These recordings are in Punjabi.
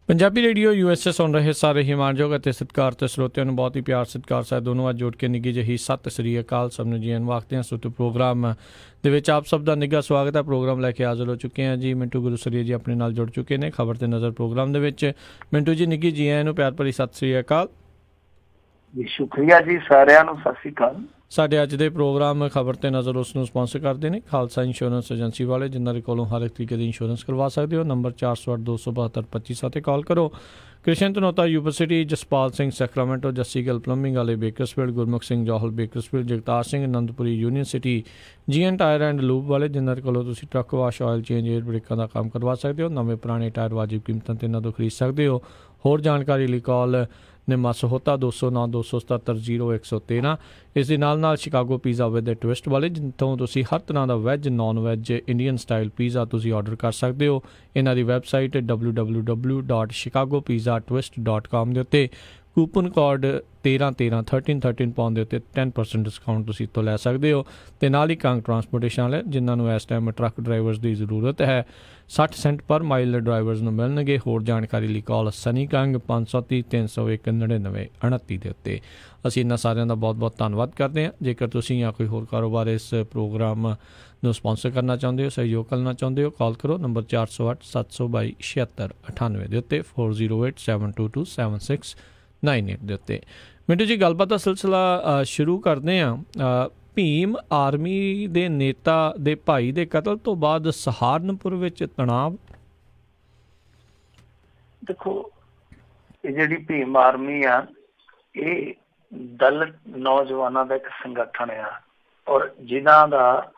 पंजाबी रेडियो USA सुन रहे सारे ही मानयोग ਅਤੇ ਸਤਿਕਾਰਤ ਸਰੋਤਿਆਂ ਨੂੰ ਬਹੁਤ ਹੀ ਪਿਆਰ ਸਤਿਕਾਰ ਸਾਹਿਬ ਦੋਨੋਂ ਅੱਜ ਜੋੜ ਕੇ ਨਿੱਘੀ ਜਿਹੀ ਸਤਿ ਸ੍ਰੀ ਅਕਾਲ ਸਭ ਨੂੰ ਜੀ ਆਇਆਂ ਵਾਖਦੇ ਹਾਂ। ਸੋ ਪ੍ਰੋਗਰਾਮ ਦੇ ਵਿੱਚ ਆਪ ਸਭ ਦਾ ਨਿੱਘਾ ਸਵਾਗਤ ਹੈ। ਪ੍ਰੋਗਰਾਮ ਲੈ ਕੇ ਹਾਜ਼ਰ ਹੋ ਚੁੱਕੇ ਹਾਂ ਜੀ। ਮਿੰਟੂ ਗੁਰੂਸਰੀਆ ਜੀ ਆਪਣੇ ਨਾਲ ਜੁੜ ਚੁੱਕੇ ਨੇ ਖਬਰ ਤੇ ਨਜ਼ਰ ਪ੍ਰੋਗਰਾਮ ਦੇ ਵਿੱਚ। ਮਿੰਟੂ ਜੀ ਨਿੱਘੀ ਜੀ ਆਇਆਂ ਨੂੰ ਪਿਆਰ ਭਰੀ ਸਤਿ ਸ੍ਰੀ ਅਕਾਲ ਜੀ। ਸ਼ੁਕਰੀਆ ਜੀ ਸਾਰਿਆਂ ਨੂੰ ਸਤਿ ਸ੍ਰੀ ਅਕਾਲ। ਸਾਡੇ ਅੱਜ ਦੇ ਪ੍ਰੋਗਰਾਮ ਖਬਰ ਤੇ ਨਜ਼ਰ ਉਸ ਨੂੰ ਸਪਾਂਸਰ ਕਰਦੇ ਨੇ ਖਾਲਸਾ ਇੰਸ਼ੋਰੈਂਸ ਏਜੰਸੀ ਵਾਲੇ, ਜਿਨ੍ਹਾਂ ਦੇ ਕੋਲੋਂ ਹਰ ਇੱਕ ਤਰੀਕੇ ਦੀ ਇੰਸ਼ੋਰੈਂਸ ਕਰਵਾ ਸਕਦੇ ਹੋ। ਨੰਬਰ 408-272-25 'ਤੇ ਕਾਲ ਕਰੋ। Krishan Dhanota university, Jaspal Singh Sacramento, Jassi Gill plumbing ਵਾਲੇ Bakersfield, Gurmukh Singh Johal Bakersfield, Jagtar Singh Anandpuri university, GN tyre and lube ਵਾਲੇ, ਜਿਨ੍ਹਾਂ ਦੇ ਕੋਲੋਂ ਤੁਸੀਂ truck wash, oil change, air ਬ੍ਰੇਕਾਂ ਦਾ ਕੰਮ ਕਰਵਾ ਸਕਦੇ ਹੋ। ਨਵੇਂ ਪੁਰਾਣੇ ਟਾਇਰ ਵਾਜਿਬ ਕੀਮਤਾਂ 'ਤੇ ਇਹਨਾਂ ਤੋਂ ਖਰੀਦ ਸਕਦੇ ਹੋ। ਹੋਰ ਜਾਣਕਾਰੀ ਲਈ ਕਾਲ ਨਿਮਾ ਸਹੋਤਾ 209-277-0113। ਇਸ ਦੇ ਨਾਲ ਸ਼ਿਕਾਗੋ ਪੀਜ਼ਾ ਵਿਦ ਟਵਿਸਟ ਵਾਲੇ, ਜਿੱਥੋਂ ਤੁਸੀਂ ਹਰ ਤਰ੍ਹਾਂ ਦਾ veg, non veg, Indian style pizza ਤੁਸੀਂ ਆਰਡਰ ਕਰ ਸਕਦੇ ਹੋ। ਇਹਨਾਂ ਦੀ ਵੈਬਸਾਈਟ www.chicagopizzatwist.com ਦੇ ਉੱਤੇ ਕੂਪਨ ਕੋਡ 1313 ਪਾਉਣ ਦੇ ਉੱਤੇ 10% ਡਿਸਕਾਊਂਟ ਤੁਸੀਂ ਇੱਥੋਂ ਲੈ ਸਕਦੇ ਹੋ। ਅਤੇ ਨਾਲ ਹੀ ਕੰਗ ਟਰਾਂਸਪੋਰਟੇਸ਼ਨ ਵਾਲੇ, ਜਿਨ੍ਹਾਂ ਨੂੰ ਇਸ ਟਾਈਮ ਟਰੱਕ ਡਰਾਈਵਰਸ ਦੀ ਜ਼ਰੂਰਤ ਹੈ, 60 ਸੈਂਟ ਪਰ ਮਾਈਲ ਡਰਾਈਵਰਸ ਨੂੰ ਮਿਲਣਗੇ। ਹੋਰ ਜਾਣਕਾਰੀ ਲਈ ਕਾਲ ਸਨੀ ਕੰਗ 530-301-99-29 ਦੇ ਉੱਤੇ। ਅਸੀਂ ਇਹਨਾਂ ਸਾਰਿਆਂ ਦਾ ਬਹੁਤ ਬਹੁਤ ਧੰਨਵਾਦ ਕਰਦੇ ਹਾਂ। ਜੇਕਰ ਤੁਸੀਂ ਜਾਂ ਕੋਈ ਹੋਰ ਕਾਰੋਬਾਰ ਇਸ ਪ੍ਰੋਗਰਾਮ ਨੂੰ ਸਪਾਂਸਰ ਕਰਨਾ ਚਾਹੁੰਦੇ ਹੋ, ਸਹਿਯੋਗ ਕਰਨਾ ਚਾਹੁੰਦੇ ਹੋ, ਕਾਲ ਕਰੋ ਨੰਬਰ 408-722-7698 ਦੇ ਉੱਤੇ 4087227698 ਦੇ ਉੱਤੇ। ਮਿੰਟੂ ਜੀ, ਗੱਲਬਾਤ ਦਾ ਸਿਲਸਿਲਾ ਸ਼ੁਰੂ ਕਰਦੇ ਹਾਂ। ਭੀਮ ਆਰਮੀ ਦੇ ਨੇਤਾ ਦੇ ਭਾਈ ਦੇ ਕਤਲ ਤੋਂ ਬਾਅਦ ਸਹਾਰਨਪੁਰ ਵਿੱਚ ਤਣਾਅ। ਦੇਖੋ, ਇਹ ਜਿਹੜੀ ਭੀਮ ਆਰਮੀ ਆ, ਇਹ ਦਲਿਤ ਨੌਜਵਾਨਾਂ ਦਾ ਇੱਕ ਸੰਗਠਨ ਆ, ਔਰ ਜਿਨ੍ਹਾਂ ਦਾ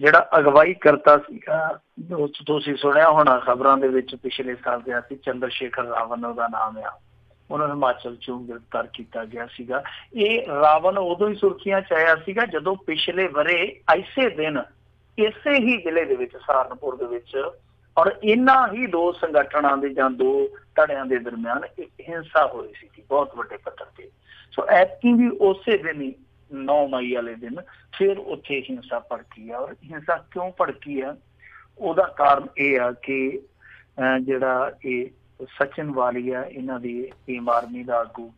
ਜਿਹੜਾ ਅਗਵਾਈ ਕਰਤਾ ਸੀਗਾ, ਤੁਸੀਂ ਸੁਣਿਆ ਹੋਣਾ ਖਬਰਾਂ ਦੇ ਵਿੱਚ, ਪਿਛਲੇ ਸਾਲ ਗਿਆ ਸੀ, ਚੰਦਰ ਸ਼ੇਖਰ ਰਾਵਣ ਉਹਦਾ ਨਾਮ ਆ। ਉਹਨਾਂ ਨੂੰ ਹਿਮਾਚਲ ਚੋਂ ਗ੍ਰਿਫਤਾਰ ਕੀਤਾ ਗਿਆ ਸੀਗਾ। ਇਹ ਰਾਵਣ ਉਦੋਂ ਹੀ ਸੁਰਖੀਆਂ ਚ ਆਇਆ ਸੀਗਾ ਜਦੋਂ ਪਿਛਲੇ ਵਰੇ ਇਸੇ ਦਿਨ ਇਸੇ ਹੀ ਜ਼ਿਲ੍ਹੇ ਦੇ ਵਿੱਚ, ਸਹਾਰਨਪੁਰ ਦੇ ਵਿੱਚ, ਔਰ ਇਹਨਾਂ ਹੀ ਦੋ ਸੰਗਠਨਾਂ ਦੇ ਜਾਂ ਦੋ ਧੜਿਆਂ ਦੇ ਦਰਮਿਆਨ ਹਿੰਸਾ ਹੋਈ ਸੀ ਬਹੁਤ ਵੱਡੇ ਪੱਧਰ ਤੇ। ਸੋ ਐਤਕੀ ਵੀ ਉਸੇ ਦਿਨ ਹੀ 9 ਮਈ ਵਾਲੇ ਦਿਨ ਫਿਰ ਉੱਥੇ ਹਿੰਸਾ ਭੜਕੀ ਆ। ਔਰ ਹਿੰਸਾ ਕਿਉਂ ਭੜਕੀ ਆ, ਉਹਦਾ ਕਾਰਨ ਇਹ ਆ ਕਿ ਜਿਹੜਾ ਇਹ ਸਚਿਨ ਵਾਲੀਆ, ਇਹਨਾਂ ਦੀ ਭੀਮ ਆਰਮੀ ਦਾ ਆਗੂ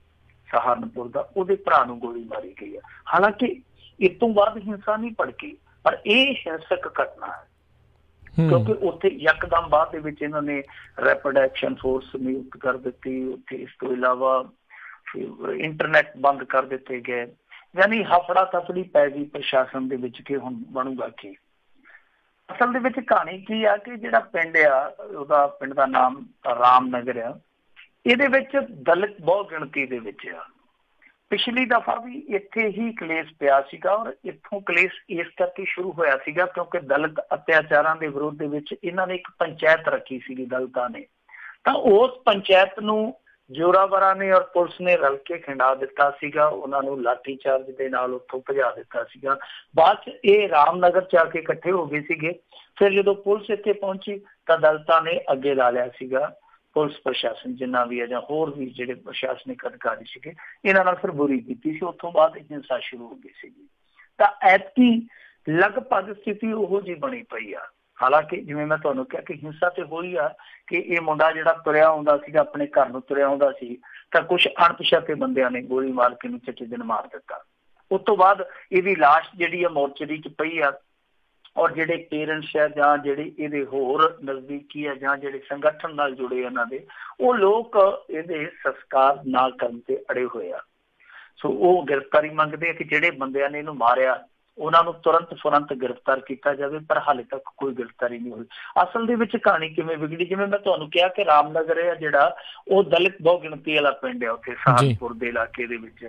ਸਹਾਰਨਪੁਰ ਦਾ, ਉਹਦੇ ਭਰਾ ਨੂੰ ਗੋਲੀ ਮਾਰੀ ਗਈ ਆ। ਹਾਲਾਂਕਿ ਇਸ ਤੋਂ ਬਾਅਦ ਹਿੰਸਾ ਨਹੀਂ ਭੜਕੀ, ਪਰ ਇਹ ਹਿੰਸਕ ਘਟਨਾ ਹੈ ਕਿਉਂਕਿ ਉੱਥੇ ਯਕਦਮ ਬਾਅਦ ਦੇ ਵਿੱਚ ਇਹਨਾਂ ਨੇ ਰੈਪਿਡ ਐਕਸ਼ਨ ਫੋਰਸ ਨਿਯੁਕਤ ਕਰ ਦਿੱਤੀ। ਉੱਥੇ ਇਸ ਤੋਂ ਇਲਾਵਾ ਇੰਟਰਨੈਟ ਬੰਦ ਕਰ ਦਿੱਤੇ ਗਏ। ਯਾਨੀ ਹਫੜਾ ਤਫੜੀ ਪੈ ਗਈ ਪ੍ਰਸ਼ਾਸਨ ਦੇ ਵਿੱਚ ਕਿ ਹੁਣ ਬਣੂਗਾ ਕੀ। ਅਸਲ ਦੇ ਵਿੱਚ ਕਹਾਣੀ ਕੀ ਆ ਕਿ ਜਿਹੜਾ ਪਿੰਡ ਆ, ਉਹਦਾ ਪਿੰਡ ਦਾ ਨਾਮ ਰਾਮਨਗਰ ਆ, ਇਹਦੇ ਵਿੱਚ ਦਲਿਤ ਬਹੁਤ ਗਿਣਤੀ ਦੇ ਵਿੱਚ ਆ। ਪਿਛਲੀ ਦਫਾ ਵੀ ਇੱਥੇ ਹੀ ਕਲੇਸ਼ ਪਿਆ ਸੀਗਾ, ਔਰ ਇੱਥੋਂ ਕਲੇਸ਼ ਇਸ ਕਰਕੇ ਸ਼ੁਰੂ ਹੋਇਆ ਸੀਗਾ ਕਿਉਂਕਿ ਦਲਿਤ ਅਤਿਆਚਾਰਾਂ ਦੇ ਵਿਰੋਧ ਦੇ ਵਿੱਚ ਇਹਨਾਂ ਨੇ ਇੱਕ ਪੰਚਾਇਤ ਰੱਖੀ ਸੀਗੀ ਦਲਿਤਾਂ ਨੇ। ਤਾਂ ਉਸ ਪੰਚਾਇਤ ਨੂੰ ਜ਼ੋਰਾਵਰਾਂ ਨੇ ਔਰ ਪੁਲਿਸ ਨੇ ਰਲ ਕੇ ਖਿੰਡਾ ਦਿੱਤਾ ਸੀਗਾ। ਉਹਨਾਂ ਨੂੰ ਲਾਠੀ ਚਾਰਜ ਦੇ ਨਾਲ ਉੱਥੋਂ ਭਜਾ ਦਿੱਤਾ ਸੀਗਾ। ਬਾਅਦ ਚ ਇਹ ਰਾਮਨਗਰ ਚ ਆ ਕੇ ਇਕੱਠੇ ਹੋ ਗਏ ਸੀਗੇ। ਫਿਰ ਜਦੋਂ ਪੁਲਿਸ ਇੱਥੇ ਪਹੁੰਚੀ ਤਾਂ ਦਲਿਤਾਂ ਨੇ ਅੱਗੇ ਲਾ ਲਿਆ ਸੀਗਾ ਪੁਲਿਸ ਪ੍ਰਸ਼ਾਸਨ, ਜਿੰਨਾ ਵੀ ਹੈ ਜਾਂ ਹੋਰ ਵੀ ਜਿਹੜੇ ਪ੍ਰਸ਼ਾਸਨਿਕ ਅਧਿਕਾਰੀ ਸੀਗੇ, ਇਹਨਾਂ ਨਾਲ ਫਿਰ ਬੁਰੀ ਕੀਤੀ ਸੀ। ਉੱਥੋਂ ਬਾਅਦ ਹਿੰਸਾ ਸ਼ੁਰੂ ਹੋ ਗਈ ਸੀਗੀ। ਤਾਂ ਐਤਕੀ ਲਗਭਗ ਸਥਿਤੀ ਉਹੋ ਜਿਹੀ ਬਣੀ ਪਈ ਆ। ਹਾਲਾਂਕਿ ਜਿਵੇਂ ਮੈਂ ਤੁਹਾਨੂੰ ਕਿਹਾ ਕਿ ਹਿੰਸਾ ਤੇ ਹੋਈ ਆ ਕਿ ਇਹ ਮੁੰਡਾ ਜਿਹੜਾ ਤੁਰਿਆ ਆਉਂਦਾ ਸੀਗਾ, ਆਪਣੇ ਘਰ ਨੂੰ ਤੁਰਿਆ ਆਉਂਦਾ ਸੀ, ਤਾਂ ਕੁਛ ਅਣਪਛਾਤੇ ਬੰਦਿਆਂ ਨੇ ਗੋਲੀ ਮਾਰ ਕੇ ਨੂੰ ਚਿੱਟੇ ਦਿਨ ਮਾਰ ਦਿੱਤਾ। ਉਸ ਤੋਂ ਬਾਅਦ ਇਹਦੀ ਲਾਸ਼ ਜਿਹੜੀ ਆ ਮੋਰਚਰੀ ਚ ਪਈ ਆ, ਔਰ ਜਿਹੜੇ ਪੇਰੈਂਟਸ ਆ ਜਾਂ ਜਿਹੜੇ ਇਹਦੇ ਹੋਰ ਨਜ਼ਦੀਕੀ ਆ ਜਾਂ ਜਿਹੜੇ ਸੰਗਠਨ ਨਾਲ ਜੁੜੇ ਇਹਨਾਂ ਦੇ, ਉਹ ਲੋਕ ਇਹਦੇ ਸੰਸਕਾਰ ਨਾ ਕਰਨ ਤੇ ਅੜੇ ਹੋਏ ਆ। ਸੋ ਉਹ ਗ੍ਰਿਫਤਾਰੀ ਮੰਗਦੇ ਆ ਕਿ ਜਿਹੜੇ ਬੰਦਿਆਂ ਨੇ ਇਹਨੂੰ ਮਾਰਿਆ ਉਹਨਾਂ ਨੂੰ ਤੁਰੰਤ ਗ੍ਰਿਫਤਾਰ ਕੀਤਾ ਜਾਵੇ, ਪਰ ਹਾਲੇ ਤੱਕ ਕੋਈ ਗ੍ਰਿਫਤਾਰੀ ਨਹੀਂ ਹੋਈ। ਅਸਲ ਦੇ ਵਿੱਚ ਕਹਾਣੀ ਕਿਵੇਂ ਵਿਗੜੀ, ਜਿਵੇਂ ਮੈਂ ਤੁਹਾਨੂੰ ਕਿਹਾ ਕਿ ਰਾਮਨਗਰ ਹੈ ਜਿਹੜਾ, ਉਹ ਦਲਿਤ ਬਹੁ ਗਿਣਤੀ ਵਾਲਾ ਪਿੰਡ ਹੈ। ਉੱਥੇ ਸਹਾਰਨਪੁਰ ਦੇ ਇਲਾਕੇ ਦੇ ਵਿੱਚ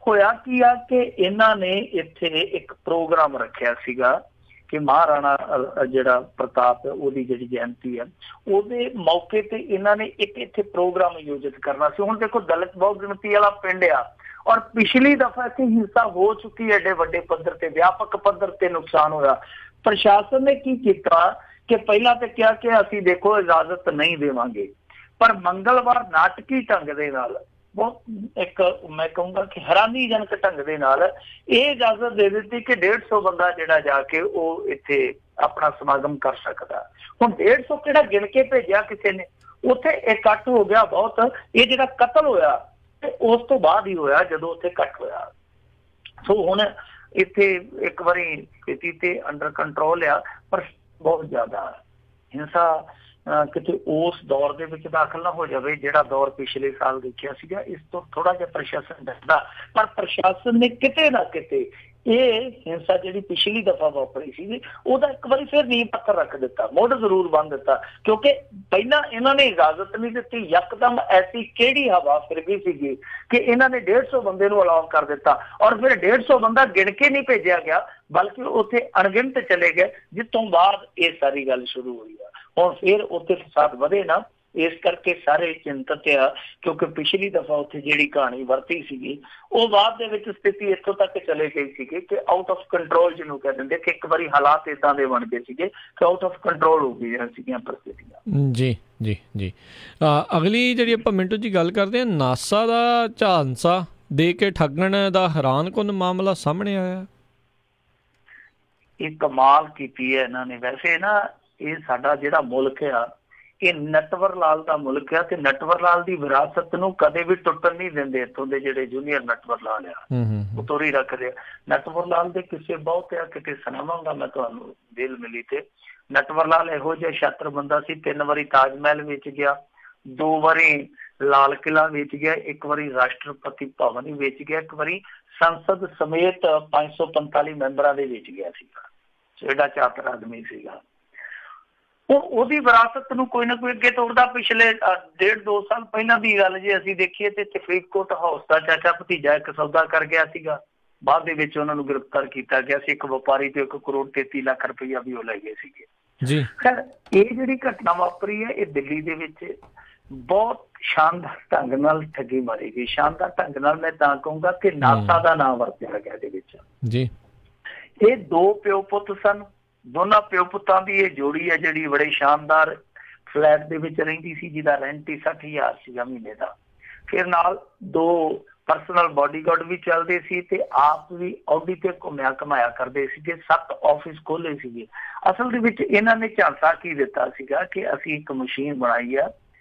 ਹੋਇਆ ਕੀ ਆ ਕਿ ਇਹਨਾਂ ਨੇ ਇੱਥੇ ਇੱਕ ਪ੍ਰੋਗਰਾਮ ਰੱਖਿਆ ਸੀਗਾ ਕਿ ਮਹਾਰਾਣਾ ਜਿਹੜਾ ਪ੍ਰਤਾਪ ਹੈ, ਉਹਦੀ ਜਿਹੜੀ ਜਯੰਤੀ ਆ, ਉਹਦੇ ਮੌਕੇ ਤੇ ਇਹਨਾਂ ਨੇ ਇੱਕ ਇੱਥੇ ਪ੍ਰੋਗਰਾਮ ਆਯੋਜਿਤ ਕਰਨਾ ਸੀ। ਹੁਣ ਦੇਖੋ, ਦਲਿਤ ਬਹੁ ਗਿਣਤੀ ਵਾਲਾ ਪਿੰਡ ਆ, ਔਰ ਪਿਛਲੀ ਦਫਾ ਇੱਥੇ ਹਿੰਸਾ ਹੋ ਚੁੱਕੀ ਹੈ ਏਡੇ ਵੱਡੇ ਪੱਧਰ ਤੇ, ਵਿਆਪਕ ਪੱਧਰ ਤੇ ਨੁਕਸਾਨ ਹੋਇਆ। ਪ੍ਰਸ਼ਾਸਨ ਨੇ ਕੀ ਕੀਤਾ ਕਿ ਪਹਿਲਾਂ ਤੇ ਕਿਹਾ ਕਿ ਅਸੀਂ ਦੇਖੋ ਇਜਾਜ਼ਤ ਨਹੀਂ ਦੇਵਾਂਗੇ, ਪਰ ਮੰਗਲਵਾਰ ਨਾਟਕੀ ਢੰਗ ਦੇ ਨਾਲ, ਬਹੁਤ ਇੱਕ ਮੈਂ ਕਹੂੰਗਾ ਕਿ ਹੈਰਾਨੀਜਨਕ ਢੰਗ ਦੇ ਨਾਲ ਇਹ ਇਜਾਜ਼ਤ ਦੇ ਦਿੱਤੀ ਕਿ 150 ਬੰਦਾ ਜਿਹੜਾ ਜਾ ਕੇ ਉਹ ਇੱਥੇ ਆਪਣਾ ਸਮਾਗਮ ਕਰ ਸਕਦਾ। ਹੁਣ 150 ਕਿਹੜਾ ਗਿਣ ਕੇ ਭੇਜਿਆ ਕਿਸੇ ਨੇ, ਉੱਥੇ ਇਕੱਠ ਹੋ ਗਿਆ ਬਹੁਤ। ਇਹ ਜਿਹੜਾ ਕਤਲ ਹੋਇਆ ਤੇ ਉਸ ਤੋਂ ਬਾਅਦ ਹੀ ਹੋਇਆ ਜਦੋਂ ਉੱਥੇ ਇਕੱਠ ਹੋਇਆ। ਸੋ ਹੁਣ ਇੱਥੇ ਇੱਕ ਵਾਰੀ ਸਥਿਤੀ ਤੇ ਅੰਡਰ ਕੰਟਰੋਲ ਆ, ਪਰ ਬਹੁਤ ਜ਼ਿਆਦਾ ਹਿੰਸਾ ਕਿਤੇ ਉਸ ਦੌਰ ਦੇ ਵਿੱਚ ਦਾਖਲ ਨਾ ਹੋ ਜਾਵੇ ਜਿਹੜਾ ਦੌਰ ਪਿਛਲੇ ਸਾਲ ਦੇਖਿਆ ਸੀਗਾ। ਇਸ ਤੋਂ ਥੋੜਾ ਜਿਹਾ ਪ੍ਰਸ਼ਾਸਨ ਡਰਦਾ, ਪਰ ਪ੍ਰਸ਼ਾਸਨ ਨੇ ਕਿਤੇ ਨਾ ਕਿਤੇ ਇਹ ਹਿੰਸਾ ਜਿਹੜੀ ਪਿਛਲੀ ਦਫਾ ਵਾਪਰੀ ਸੀ ਉਹਦਾ ਇੱਕ ਵਾਰੀ ਫਿਰ ਨੀਂਹ ਪੱਥਰ ਰੱਖ ਦਿੱਤਾ, ਮੁੱਢ ਜ਼ਰੂਰ ਬੰਨ ਦਿੱਤਾ, ਕਿਉਂਕਿ ਪਹਿਲਾਂ ਇਹਨਾਂ ਨੇ ਇਜਾਜ਼ਤ ਨਹੀਂ ਦਿੱਤੀ। ਯਕਦਮ ਐਸੀ ਕਿਹੜੀ ਹਵਾ ਫਿਰ ਗਈ ਸੀਗੀ ਕਿ ਇਹਨਾਂ ਨੇ 150 ਬੰਦੇ ਨੂੰ ਅਲਾਉ ਕਰ ਦਿੱਤਾ, ਔਰ ਫਿਰ 150 ਬੰਦਾ ਗਿਣ ਕੇ ਨਹੀਂ ਭੇਜਿਆ ਗਿਆ, ਬਲਕਿ ਉੱਥੇ ਅਣਗਿਣਤ ਚਲੇ ਗਏ, ਜਿੱਥੋਂ ਬਾਅਦ ਇਹ ਸਾਰੀ ਗੱਲ ਸ਼ੁਰੂ ਹੋਈ ਆ। ਹੁਣ ਫਿਰ ਉੱਥੇ ਫਸਾਦ ਵਧੇ ਨਾ, ਇਸ ਕਰਕੇ ਸਾਰੇ ਚਿੰਤਤ ਆ, ਕਿਉਂਕਿ ਪਿਛਲੀ ਦਫਾ ਉੱਥੇ ਜਿਹੜੀ ਕਹਾਣੀ ਵਰਤੀ ਸੀਗੀ ਉਹ ਬਾਅਦ ਦੇ ਵਿੱਚ ਸਥਿਤੀ ਇੱਥੋਂ ਤੱਕ ਚਲੇ ਗਈ ਸੀਗੀ ਕਿ ਆਊਟ ਆਫ ਕੰਟਰੋਲ ਜਿਹਨੂੰ ਕਹਿ ਦਿੰਦੇ, ਕਿ ਇੱਕ ਵਾਰੀ ਹਾਲਾਤ ਏਦਾਂ ਦੇ ਬਣ ਗਏ ਸੀਗੇ ਕਿ ਆਊਟ ਆਫ ਕੰਟਰੋਲ ਹੋ ਗਈਆਂ ਸੀਗੀਆਂ ਪ੍ਰਸਥਿਤੀਆਂ। ਜੀ ਜੀ ਜੀ। ਅਗਲੀ ਜਿਹੜੀ ਆਪਾਂ ਮਿੰਟੂ ਜੀ ਗੱਲ ਕਰਦੇ ਹਾਂ, ਨਾਸਾ ਦਾ ਝਾਂਸਾ ਦੇ ਕੇ ਠੱਗਣ ਦਾ ਹੈਰਾਨਕੁਨ ਮਾਮਲਾ ਸਾਹਮਣੇ ਆਇਆ। ਇਹ ਕਮਾਲ ਕੀਤੀ ਹੈ ਇਹਨਾਂ ਨੇ। ਵੈਸੇ ਨਾ ਇਹ ਸਾਡਾ ਜਿਹੜਾ ਮੁਲਕ ਆ ਇਹ ਨਟਵਰ ਲਾਲ ਦਾ ਮੁਲਕ ਆ, ਤੇ ਨਟਵਰ ਲਾਲ ਦੀ ਵਿਰਾਸਤ ਨੂੰ ਕਦੇ ਵੀ ਟੁੱਟਣ ਨਹੀਂ ਦਿੰਦੇ। ਇੱਥੋਂ ਦੇ ਜਿਹੜੇ ਜੂਨੀਅਰ ਨਟਵਰ ਲਾਲ ਆ ਉਹ ਤੋਰੀ ਰੱਖਦੇ ਆ। ਨਟਵਰ ਲਾਲ ਦੇ ਕਿਸੇ ਬਹੁਤ ਆ, ਕਿਤੇ ਸੁਣਾਵਾਂਗਾ ਮੈਂ ਤੁਹਾਨੂੰ ਦਿਲ ਮਿਲੀ ਤੇ। ਨਟਵਰ ਲਾਲ ਇਹੋ ਜਿਹਾ ਛਾਤਰ ਬੰਦਾ ਸੀ, 3 ਵਾਰੀ ਤਾਜ ਮਹਿਲ ਵੇਚ ਗਿਆ, 2 ਵਾਰੀ ਲਾਲ ਕਿਲਾ ਵੇਚ ਗਿਆ, 1 ਵਾਰੀ ਰਾਸ਼ਟਰਪਤੀ ਭਵਨ ਹੀ ਵੇਚ ਗਿਆ, 1 ਵਾਰੀ ਸੰਸਦ ਸਮੇਤ 545 ਮੈਂਬਰਾਂ ਦੇ ਵੇਚ ਗਿਆ ਸੀਗਾ। ਜਿਹੜਾ ਛਾਤਰ ਆਦਮੀ ਸੀਗਾ ਉਹਦੀ ਵਿਰਾਸਤ ਨੂੰ ਕੋਈ ਨਾ ਕੋਈ ਅੱਗੇ ਤੋੜਦਾ। ਪਿਛਲੇ 1.5-2 ਸਾਲ ਪਹਿਲਾਂ ਦੀ ਗੱਲ ਜੇ ਅਸੀਂ ਦੇਖੀਏ ਤੇ ਫਰੀਦਕੋਟ ਹਾਊਸ ਦਾ ਚਾਚਾ ਭਤੀਜਾ ਇੱਕ ਸੌਦਾ ਕਰ ਗਿਆ ਸੀਗਾ, ਬਾਅਦ ਦੇ ਵਿੱਚ ਉਹਨਾਂ ਨੂੰ ਗ੍ਰਿਫਤਾਰ ਕੀਤਾ ਗਿਆ ਸੀ। ਇੱਕ ਵਪਾਰੀ ਤੇ 1 ਕਰੋੜ 33 ਲੱਖ ਰੁਪਈਆ ਵੀ ਉਹ ਲੈ ਗਏ ਸੀਗੇ ਜੀ। ਖੈਰ ਇਹ ਜਿਹੜੀ ਘਟਨਾ ਵਾਪਰੀ ਹੈ ਇਹ ਦਿੱਲੀ ਦੇ ਵਿੱਚ ਬਹੁਤ ਸ਼ਾਨਦਾਰ ਢੰਗ ਨਾਲ ਠੱਗੀ ਮਾਰੀ ਗਈ। ਸ਼ਾਨਦਾਰ ਢੰਗ ਨਾਲ ਮੈਂ ਤਾਂ ਕਹੂੰਗਾ ਕਿ ਨਾਸਾ ਦਾ ਨਾਮ ਵਰਤਿਆ ਗਿਆ ਇਹਦੇ ਵਿੱਚ ਜੀ। ਇਹ 2 ਪਿਓ ਪੁੱਤ ਸਨ, ਦੋਨਾਂ ਪਿਓ ਪੁੱਤਾਂ ਦੀ ਇਹ ਜੋੜੀ ਹੈ ਜਿਹੜੀ ਬੜੇ ਸ਼ਾਨਦਾਰ ਫਲੈਟ ਦੇ ਵਿੱਚ ਰਹਿੰਦੀ ਸੀ, ਜਿਹਦਾ ਰੈਂਟ ਹੀ 60,000 ਸੀਗਾ ਮਹੀਨੇ ਦਾ। ਫਿਰ ਨਾਲ 2 ਪਰਸਨਲ ਬਾਡੀਗਾਰਡ ਵੀ ਚੱਲਦੇ ਸੀ ਤੇ ਆਪ ਵੀ ਆਡੀ ਤੇ ਘੁੰਮਿਆ ਘਮਾਇਆ ਕਰਦੇ ਸੀਗੇ। 7 ਆਫਿਸ ਖੋਲੇ ਸੀਗੇ। ਅਸਲ ਦੇ ਵਿੱਚ ਇਹਨਾਂ ਨੇ ਝਾਂਸਾ ਕੀ ਦਿੱਤਾ ਸੀਗਾ ਕਿ ਅਸੀਂ ਇੱਕ ਮਸ਼ੀਨ ਬਣਾਈ ਆ,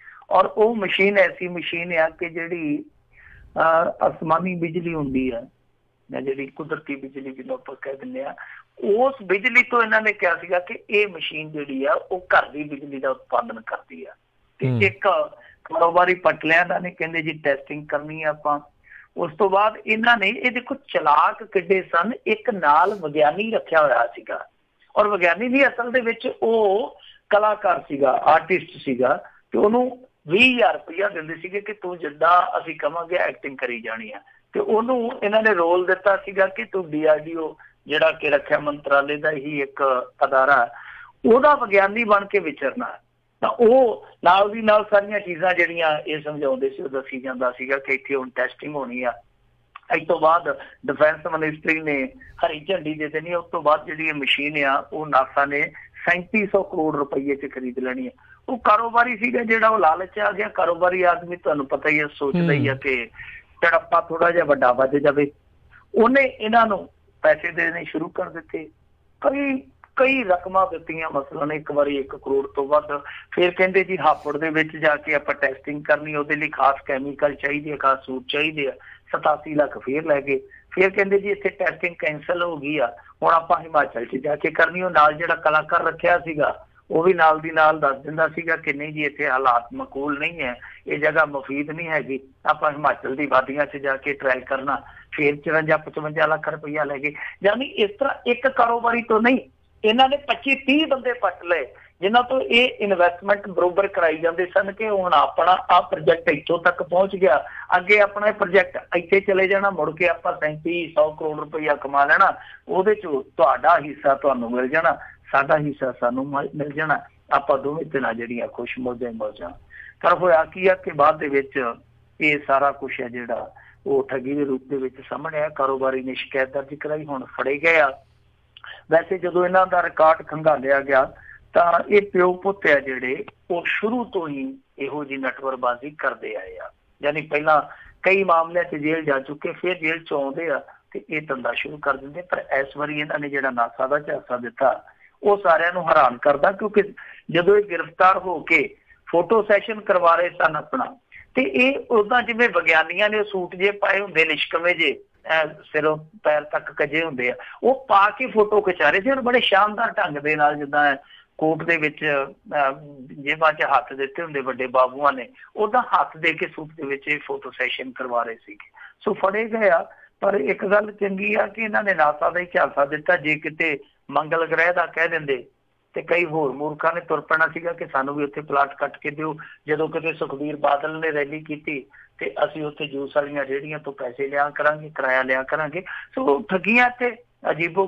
ਔਰ ਉਹ ਮਸ਼ੀਨ ਐਸੀ ਮਸ਼ੀਨ ਆ ਕਿ ਜਿਹੜੀ ਅਸਮਾਨੀ ਬਿਜਲੀ ਹੁੰਦੀ ਆ ਜਾਂ ਜਿਹੜੀ ਕੁਦਰਤੀ ਬਿਜਲੀ ਜਿਹਨੂੰ ਆਪਾਂ ਕਹਿ ਦਿੰਦੇ ਆ, ਉਸ ਬਿਜਲੀ ਤੋਂ ਇਹਨਾਂ ਨੇ ਕਿਹਾ ਸੀਗਾ ਕਿ ਇਹ ਮਸ਼ੀਨ ਜਿਹੜੀ ਆ ਉਹ ਘਰ ਦੀ ਬਿਜਲੀ ਦਾ ਉਤਪਾਦਨ ਕਰਦੀ ਆ। ਤੇ ਇੱਕ ਕਾਰੋਬਾਰੀ ਪਟਲਿਆਂ ਦਾ ਨੇ ਕਹਿੰਦੇ ਜੀ ਟੈਸਟਿੰਗ ਕਰਨੀ ਆ ਆਪਾਂ। ਉਸ ਤੋਂ ਬਾਅਦ ਇਹਨਾਂ ਨੇ ਇਹ ਦੇਖੋ ਚਲਾਕ ਕਿੱਡੇ ਸਨ, ਇੱਕ ਨਾਲ ਵਿਗਿਆਨੀ ਰੱਖਿਆ ਹੋਇਆ ਸੀਗਾ, ਔਰ ਵਿਗਿਆਨੀ ਵੀ ਅਸਲ ਦੇ ਵਿੱਚ ਉਹ ਕਲਾਕਾਰ ਸੀਗਾ, ਆਰਟਿਸਟ ਸੀਗਾ, ਤੇ ਉਹਨੂੰ 20,000 ਰੁਪਇਆ ਦਿੰਦੇ ਸੀਗੇ ਕਿ ਤੂੰ ਜਿੱਦਾਂ ਅਸੀਂ ਕਵਾਂਗੇ ਐਕਟਿੰਗ ਕਰੀ ਜਾਣੀ ਆ। ਤੇ ਉਹਨੂੰ ਇਹਨਾਂ ਨੇ ਰੋਲ ਦਿੱਤਾ ਸੀਗਾ ਕਿ ਤੂੰ DRDO ਜਿਹੜਾ ਕਿ ਰੱਖਿਆ ਮੰਤਰਾਲੇ ਦਾ ਹੀ ਇੱਕ ਅਦਾਰਾ, ਉਹਦਾ ਵਿਗਿਆਨੀ ਬਣ ਕੇ ਵਿਚਰਨਾ। ਤਾਂ ਉਹ ਨਾਲ ਦੀ ਨਾਲ ਸਾਰੀਆਂ ਚੀਜ਼ਾਂ ਜਿਹੜੀਆਂ ਇਹ ਸਮਝਾਉਂਦੇ ਸੀ, ਉਹ ਦੱਸੀ ਜਾਂਦਾ ਸੀਗਾ ਕਿ ਇੱਥੇ ਹੁਣ ਟੈਸਟਿੰਗ ਹੋਣੀ ਆ। ਇਸ ਤੋਂ ਬਾਅਦ ਡਿਫੈਂਸ ਮਿਨਿਸਟਰੀ ਨੇ ਹਰੀ ਝੰਡੀ ਦੇ ਦੇਣੀ। ਉਸ ਤੋਂ ਬਾਅਦ ਜਿਹੜੀ ਇਹ ਮਸ਼ੀਨ ਆ ਉਹ ਨਾਸਾ ਨੇ 3700 ਕਰੋੜ ਰੁਪਈਏ 'ਚ ਖਰੀਦ ਲੈਣੀ ਆ। ਉਹ ਕਾਰੋਬਾਰੀ ਸੀਗਾ ਜਿਹੜਾ ਉਹ ਲਾਲਚ ਆ ਗਿਆ। ਕਾਰੋਬਾਰੀ ਆਦਮੀ ਤੁਹਾਨੂੰ ਪਤਾ ਹੀ ਹੈ, ਸੋਚਦਾ ਹੀ ਆ ਕਿ ਝੜੱਪਾ ਥੋੜਾ ਜਿਹਾ ਵੱਡਾ ਵੱਜ ਜਾਵੇ। ਉਹਨੇ ਇਹਨਾਂ ਨੂੰ ਪੈਸੇ ਦੇਣੇ ਸ਼ੁਰੂ ਕਰ ਦਿੱਤੇ, ਕਈ ਰਕਮਾਂ ਦਿੱਤੀਆਂ। ਮਸਲਨ 1 ਵਾਰੀ 1 ਕਰੋੜ ਤੋਂ ਵੱਧ। ਫਿਰ ਕਹਿੰਦੇ ਜੀ ਹਾਪੜ ਦੇ ਵਿੱਚ ਜਾ ਕੇ ਆਪਾਂ ਟੈਸਟਿੰਗ ਕਰਨੀ, ਉਹਦੇ ਲਈ ਖਾਸ ਕੈਮੀਕਲ ਚਾਹੀਦੇ ਆ, ਖਾਸ ਸੂਟ ਚਾਹੀਦੇ ਆ। 87 ਲੱਖ ਫਿਰ ਲੈ ਗਏ। ਫਿਰ ਕਹਿੰਦੇ ਜੀ ਇੱਥੇ ਟੈਸਟਿੰਗ ਕੈਂਸਲ ਹੋ ਗਈ ਆ, ਹੁਣ ਆਪਾਂ ਹਿਮਾਚਲ 'ਚ ਜਾ ਕੇ ਕਰਨੀ। ਉਹ ਨਾਲ ਜਿਹੜਾ ਕਲਾਕਾਰ ਰੱਖਿਆ ਸੀਗਾ ਉਹ ਵੀ ਨਾਲ ਦੀ ਨਾਲ ਦੱਸ ਦਿੰਦਾ ਸੀਗਾ ਕਿ ਨਹੀਂ ਜੀ ਇੱਥੇ ਹਾਲਾਤ ਮਕਬੂਲ ਨਹੀਂ ਹੈ, ਇਹ ਜਗ੍ਹਾ ਮੁਫੀਦ ਨਹੀਂ ਹੈਗੀ, ਆਪਾਂ ਹਿਮਾਚਲ ਦੀ ਵਾਦੀਆਂ 'ਚ ਜਾ ਕੇ ਟਰਾਈ ਕਰਨਾ। ਫਿਰ 54-55 ਲੱਖ ਰੁਪਈਆ ਲੈ ਗਏ। ਯਾਨੀ ਇਸ ਤਰ੍ਹਾਂ ਇੱਕ ਕਾਰੋਬਾਰੀ ਤੋਂ ਨਹੀਂ, ਇਹਨਾਂ ਨੇ 25-30 ਬੰਦੇ ਪੱਟ ਲਏ ਜਿਨ੍ਹਾਂ ਤੋਂ ਇਹ ਇਨਵੈਸਟਮੈਂਟ ਬਰੋਬਰ ਕਰਾਈ ਜਾਂਦੇ ਸਨ ਕਿ ਹੁਣ ਆਪਣਾ ਆਹ ਪ੍ਰੋਜੈਕਟ ਇੱਥੋਂ ਤੱਕ ਪਹੁੰਚ ਗਿਆ, ਅੱਗੇ ਆਪਣਾ ਇਹ ਪ੍ਰੋਜੈਕਟ ਇੱਥੇ ਚਲੇ ਜਾਣਾ, ਮੁੜ ਕੇ ਆਪਾਂ 3700 ਕਰੋੜ ਰੁਪਈਆ ਕਮਾ ਲੈਣਾ, ਉਹਦੇ 'ਚ ਤੁਹਾਡਾ ਹਿੱਸਾ ਤੁਹਾਨੂੰ ਮਿਲ ਜਾਣਾ, ਸਾਡਾ ਹਿੱਸਾ ਸਾਨੂੰ ਮਿਲ ਜਾਣਾ, ਆਪਾਂ ਦੋਵੇਂ ਧਿਰਾਂ ਜਿਹੜੀਆਂ ਖੁਸ਼ ਮੌਜਾਂ। ਪਰ ਹੋਇਆ ਕੀ ਆ ਕਿ ਬਾਅਦ ਦੇ ਵਿੱਚ ਇਹ ਸਾਰਾ ਕੁਛ ਹੈ ਜਿਹੜਾ ਉਹ ਠੱਗੀ ਦੇ ਰੂਪ ਦੇ ਵਿੱਚ ਸਾਹਮਣੇ ਆਇਆ। ਕਾਰੋਬਾਰੀ ਨੇ ਸ਼ਿਕਾਇਤ ਦਰਜ ਕਰਾਈ, ਹੁਣ ਫੜੇ ਗਏ ਆ। ਵੈਸੇ ਜਦੋਂ ਇਹਨਾਂ ਦਾ ਰਿਕਾਰਡ ਖੰਗਾਲਿਆ ਗਿਆ ਤਾਂ ਇਹ ਪਿਓ ਪੁੱਤ ਆ ਜਿਹੜੇ ਉਹ ਸ਼ੁਰੂ ਤੋਂ ਹੀ ਇਹੋ ਜਿਹੀ ਨਟਵਰਬਾਜ਼ੀ ਕਰਦੇ ਆਏ ਆ। ਯਾਨੀ ਪਹਿਲਾਂ ਕਈ ਮਾਮਲਿਆਂ 'ਚ ਜੇਲ੍ਹ ਜਾ ਚੁੱਕੇ, ਫਿਰ ਜੇਲ੍ਹ 'ਚ ਆਉਂਦੇ ਆ ਤੇ ਇਹ ਧੰਦਾ ਸ਼ੁਰੂ ਕਰ ਦਿੰਦੇ। ਪਰ ਇਸ ਵਾਰੀ ਇਹਨਾਂ ਨੇ ਜਿਹੜਾ ਨਾਸਾ ਦਾ ਝਾਂਸਾ ਦਿੱਤਾ ਉਹ ਸਾਰਿਆਂ ਨੂੰ ਹੈਰਾਨ ਕਰਦਾ, ਕਿਉਂਕਿ ਜਦੋਂ ਇਹ ਗ੍ਰਿਫਤਾਰ ਹੋ ਕੇ फोटो सैशन करवा रहे सन अपना। ਤੇ ਇਹ ਉਦਾਂ ਜਿਵੇਂ ਵਿਗਿਆਨੀਆਂ ਨੇ ਸੂਟ ਜੇ ਪਾਏ ਹੁੰਦੇ ਲਿਸ਼ਕਵੇਂ ਜੇ ਸਿਰੋਂ ਪੈਰ ਤੱਕ ਕੱਜੇ ਹੁੰਦੇ ਆ, ਉਹ ਪਾ ਕੇ ਫੋਟੋ ਖਿਚਾ ਰਹੇ ਸੀ ਔਰ ਬੜੇ ਸ਼ਾਨਦਾਰ ਢੰਗ ਦੇ ਨਾਲ, ਜਿੱਦਾਂ ਕੋਟ ਦੇ ਵਿੱਚ ਜੇਬਾਂ 'ਚ ਹੱਥ ਦਿੱਤੇ ਹੁੰਦੇ ਵੱਡੇ ਬਾਬੂਆਂ ਨੇ, ਉਹਦਾ ਹੱਥ ਦੇ ਕੇ ਸੂਟ ਦੇ ਵਿੱਚ ਇਹ ਫੋਟੋ ਸੈਸ਼ਨ ਕਰਵਾ ਰਹੇ ਸੀਗੇ। ਸੋ ਫੜੇ ਗਏ ਆ। ਪਰ ਇੱਕ ਗੱਲ ਚੰਗੀ ਆ ਕਿ ਇਹਨਾਂ ਨੇ ਨਾਸਾ ਦਾ ਹੀ ਝਾਂਸਾ ਦਿੱਤਾ। ਜੇ ਕਿਤੇ ਮੰਗਲ ਗ੍ਰਹਿ ਦਾ ਕਹਿ ਦਿੰਦੇ ਤੇ ਕਈ ਹੋਰ ਮੂਰਖਾਂ ਨੇ ਤੁਰ ਪੈਣਾ ਸੀਗਾ ਕਿ ਸਾਨੂੰ ਵੀ ਉੱਥੇ ਪਲਾਟ ਕੱਟ ਕੇ ਦਿਓ। ਜਦੋਂ ਕਿਤੇ ਸੁਖਬੀਰ ਬਾਦਲ ਨੇ ਰੈਲੀ ਕੀਤੀ ਤੇ ਅਸੀਂ ਉੱਥੇ ਜੂਸ ਵਾਲੀਆਂ ਰੇਹੜੀਆਂ ਤੋਂ ਪੈਸੇ ਲਿਆ ਕਰਾਂਗੇ, ਕਿਰਾਇਆ ਲਿਆ ਕਰਾਂਗੇ। ਸੋ ਠੱਗੀਆਂ ਇੱਥੇ ਅਜੀਬੋ